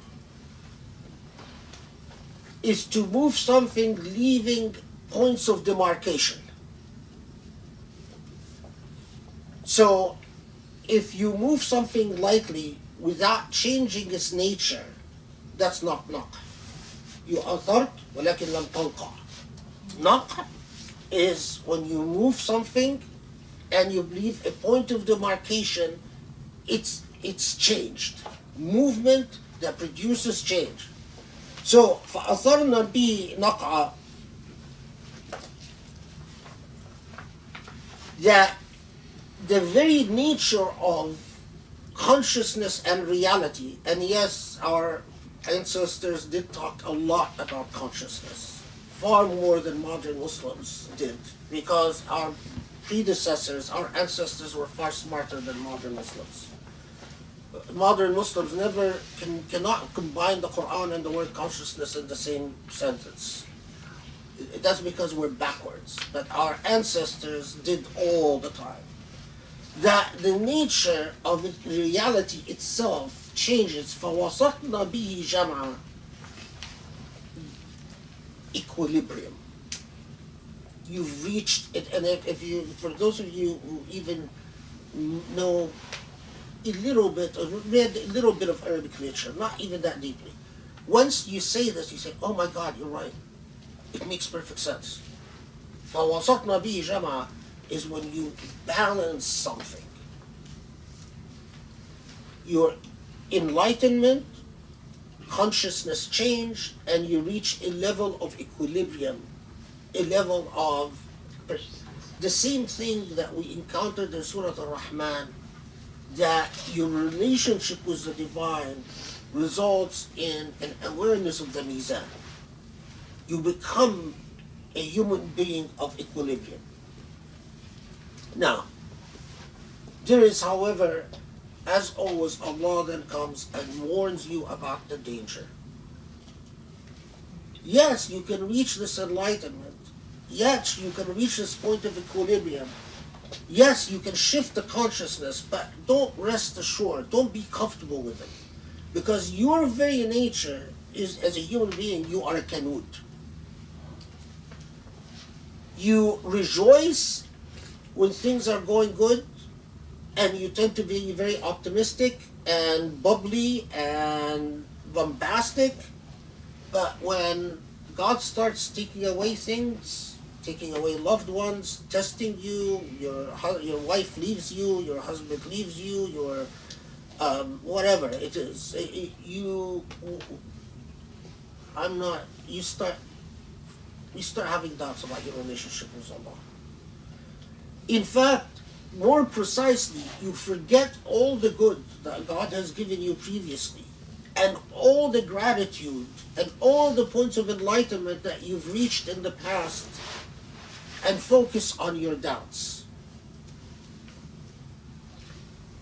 Speaker 2: is to move something leaving points of demarcation. So if you move something lightly without changing its nature, that's not naq'. You athart walakin lam tanqa'. Naq' is when you move something and you leave a point of demarcation, it's changed. Movement that produces change. So فَأَثَرْنَ بِهِ نَقْعًا, that the very nature of consciousness and reality, and yes, our ancestors did talk a lot about consciousness, far more than modern Muslims did, because our predecessors, our ancestors were far smarter than modern Muslims. Modern Muslims cannot combine the Qur'an and the word consciousness in the same sentence. That's because we're backwards, but our ancestors did all the time. That the nature of reality itself changes. فَوَسَطْنَا بِهِ جَمْعًا, equilibrium. You've reached it, and if you, for those of you who even know a little bit, or read a little bit of Arabic literature, not even that deeply, once you say this, you say, oh my God, you're right. It makes perfect sense. فَوَسَطْنَا بِهِ جَمْعًا is when you balance something. Your enlightenment, consciousness change, and you reach a level of equilibrium, a level of the same thing that we encountered in Surah Al-Rahman, that your relationship with the divine results in an awareness of the mizan. You become a human being of equilibrium. Now, there is, however, as always, Allah then comes and warns you about the danger. Yes, you can reach this enlightenment. Yes, you can reach this point of equilibrium. Yes, you can shift the consciousness, but don't rest assured, don't be comfortable with it. Because your very nature is, as a human being, you are a kanut. You rejoice when things are going good, and you tend to be very optimistic and bubbly and bombastic. But when God starts taking away things, taking away loved ones, testing you, your wife leaves you, your husband leaves you, your whatever it is, you start having doubts about your relationship with Allah. In fact, more precisely, you forget all the good that God has given you previously, and all the gratitude and all the points of enlightenment that you've reached in the past, and focus on your doubts.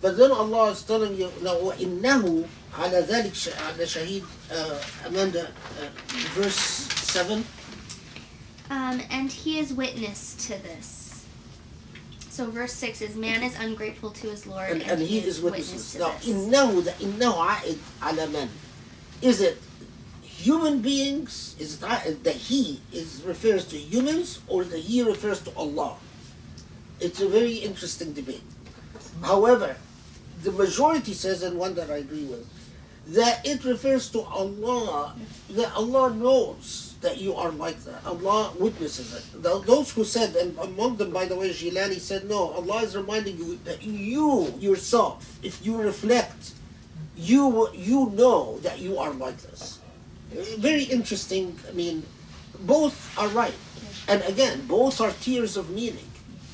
Speaker 2: But then Allah is telling you, now, وَإِنَّهُ عَلَى ذَلِكَ شَهِيدٌ, Amanda, verse 7.
Speaker 5: And he is witness to this. So verse 6 is, man is ungrateful to his Lord,
Speaker 2: and he is witness. Now,
Speaker 5: this.
Speaker 2: إِنَّهُ, the إِنَّهُ عَائِدٌ عَلَى مَنْ? Is it human beings? Is it that he refers to humans, or that he refers to Allah? It's a very interesting debate. However, the majority says, and one that I agree with, that it refers to Allah, that Allah knows that you are like that. Allah witnesses it. Those who said, and among them, by the way, Jilani said, no, Allah is reminding you that you yourself, if you reflect, you know that you are like this. Very interesting. I mean, both are right. And again, both are tiers of meaning.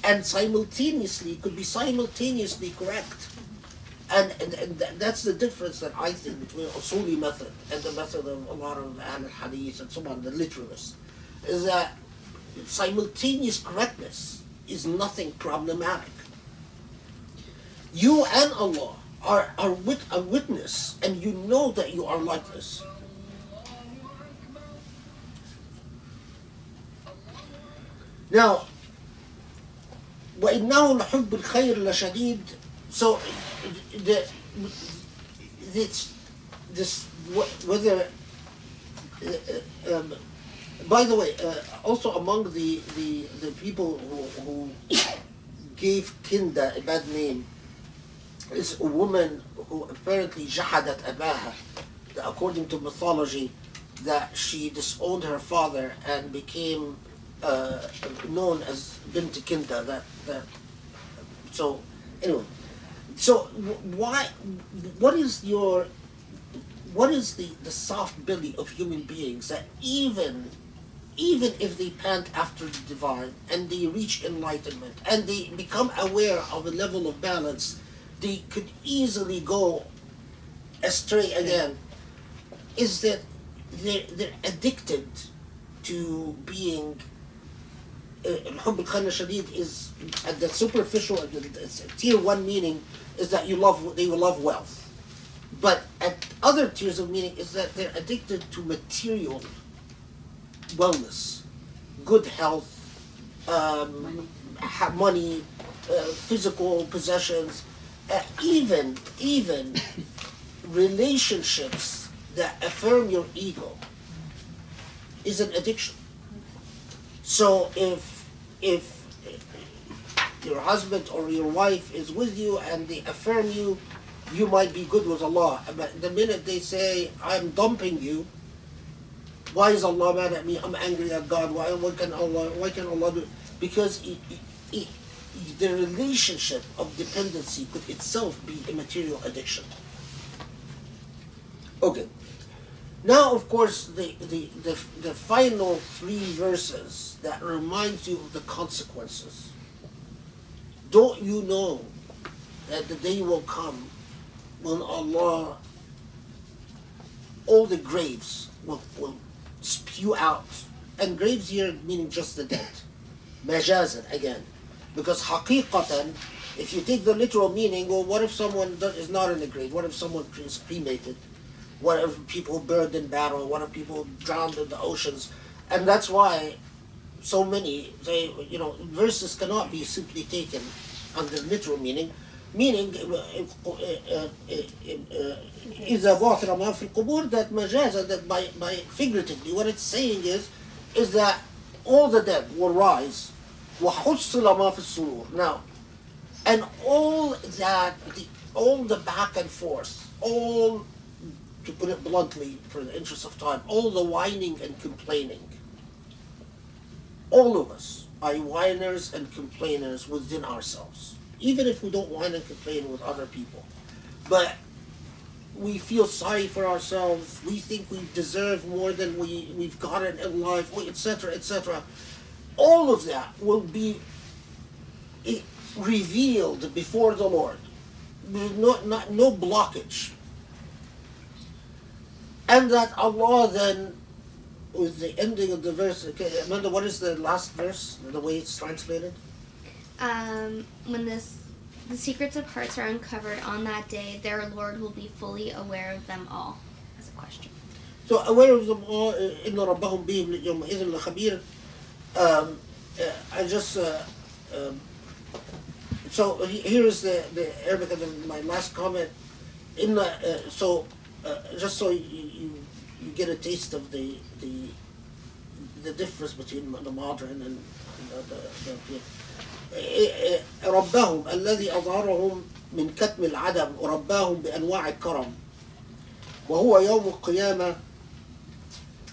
Speaker 2: And simultaneously, could be simultaneously correct. And that's the difference that I think between Usuli method and the method of a lot of Ahl Hadith and so on, the literalists, is that simultaneous correctness is nothing problematic. You and Allah are a witness, and you know that you are like this. Now, وَإِنَّهُ لَحُبُّ الْخَيْرِ لَشَدِيدٌ. So, whether by the way, also among the people who gave Kinda a bad name is a woman who apparently jahadat abaha, according to mythology, that she disowned her father and became known as Bint Kinda. So anyway. So what is the soft belly of human beings that even if they pant after the divine and they reach enlightenment and they become aware of a level of balance, they could easily go astray again, is that they're addicted to being الحب الخير الشديد is at the superficial, at the tier 1 meaning is that they will love wealth. But at other tiers of meaning is that they're addicted to material wellness, good health, money, physical possessions, even relationships that affirm your ego is an addiction. So if your husband or your wife is with you and they affirm you, you might be good with Allah. But the minute they say, I'm dumping you, why is Allah mad at me? I'm angry at God. Why can Allah do it? Because the relationship of dependency could itself be a material addiction. Okay. Now, of course, the final 3 verses that reminds you of the consequences. Don't you know that the day will come when Allah all the graves will spew out. And graves here meaning just the dead. Majazan again. Because haqiqatan, if you take the literal meaning, well, what if someone is not in the grave? What if someone is cremated? What if people burned in battle? What if people drowned in the oceans? And that's why so many say, verses cannot be simply taken under literal meaning. Meaning, إذا بعثر ما في القبور, that majaza, that by figuratively, what it's saying is that all the dead will rise. وحصل ما في الصدور. Now, and all that, all the back and forth, all, to put it bluntly, for the interest of time, all the whining and complaining, all of us are whiners and complainers within ourselves. Even if we don't whine and complain with other people. But we feel sorry for ourselves, we think we deserve more than we've gotten in life, etc., etc. All of that will be revealed before the Lord. No blockage. And that Allah then, with the ending of the verse, okay, Amanda, what is the last verse, the way it's translated?
Speaker 5: When the secrets of hearts are uncovered on that day, their Lord will be fully aware of them all. As a question.
Speaker 2: So aware of them all, إِنَّ رَبَّهُمْ بِهِمْ يَوْمَئِذٍ لَخَبِيرٌ. I just so here is the Arabic of my last comment. Just so you get a taste of the difference between the modern and the ربهم الذي أظهرهم من كتم العدم ورباهم بأنواع الكرم وهو يوم القيامة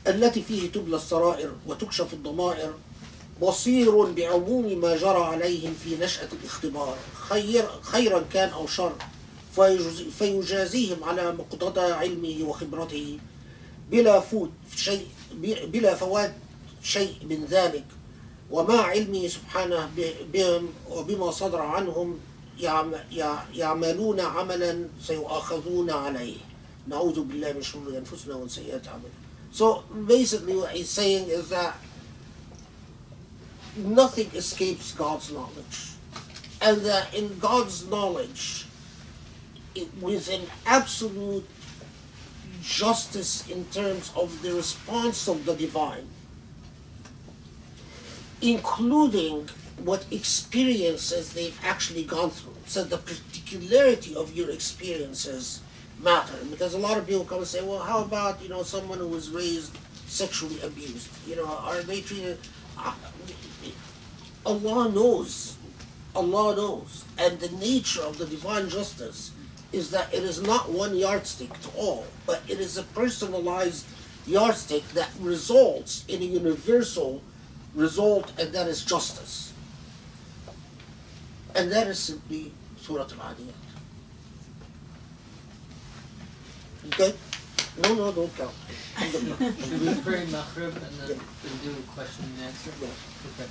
Speaker 2: التي فيه تبلى السرائر وتكشف الضمائر بصير بعموم ما جرى عليهم في نشأة الاختبار خيرا كان أو شر فيجازيهم على مقتضى علمه وخبرته بلا فوات شيء من ذلك ومع علمه سبحانه بهم وبما صدر عنهم يعملون عملا سيؤاخذون عليه نعوذ بالله من شرور أنفسنا ومن سيئات أعمالنا. So basically what he's saying is that nothing escapes God's knowledge, and that in God's knowledge, with an absolute justice in terms of the response of the divine, including what experiences they've actually gone through. So the particularity of your experiences matter, because a lot of people come and say, well, how about someone who was raised sexually abused? Are they treated? Allah knows, and the nature of the divine justice is that it is not one yardstick to all, but it is a personalized yardstick that results in a universal result, and that is justice. And that is simply Surah Al-Adiyat. Okay? No, don't count.
Speaker 3: Should we pray Maghrib and then do question and answer?
Speaker 2: Yeah.
Speaker 3: Okay.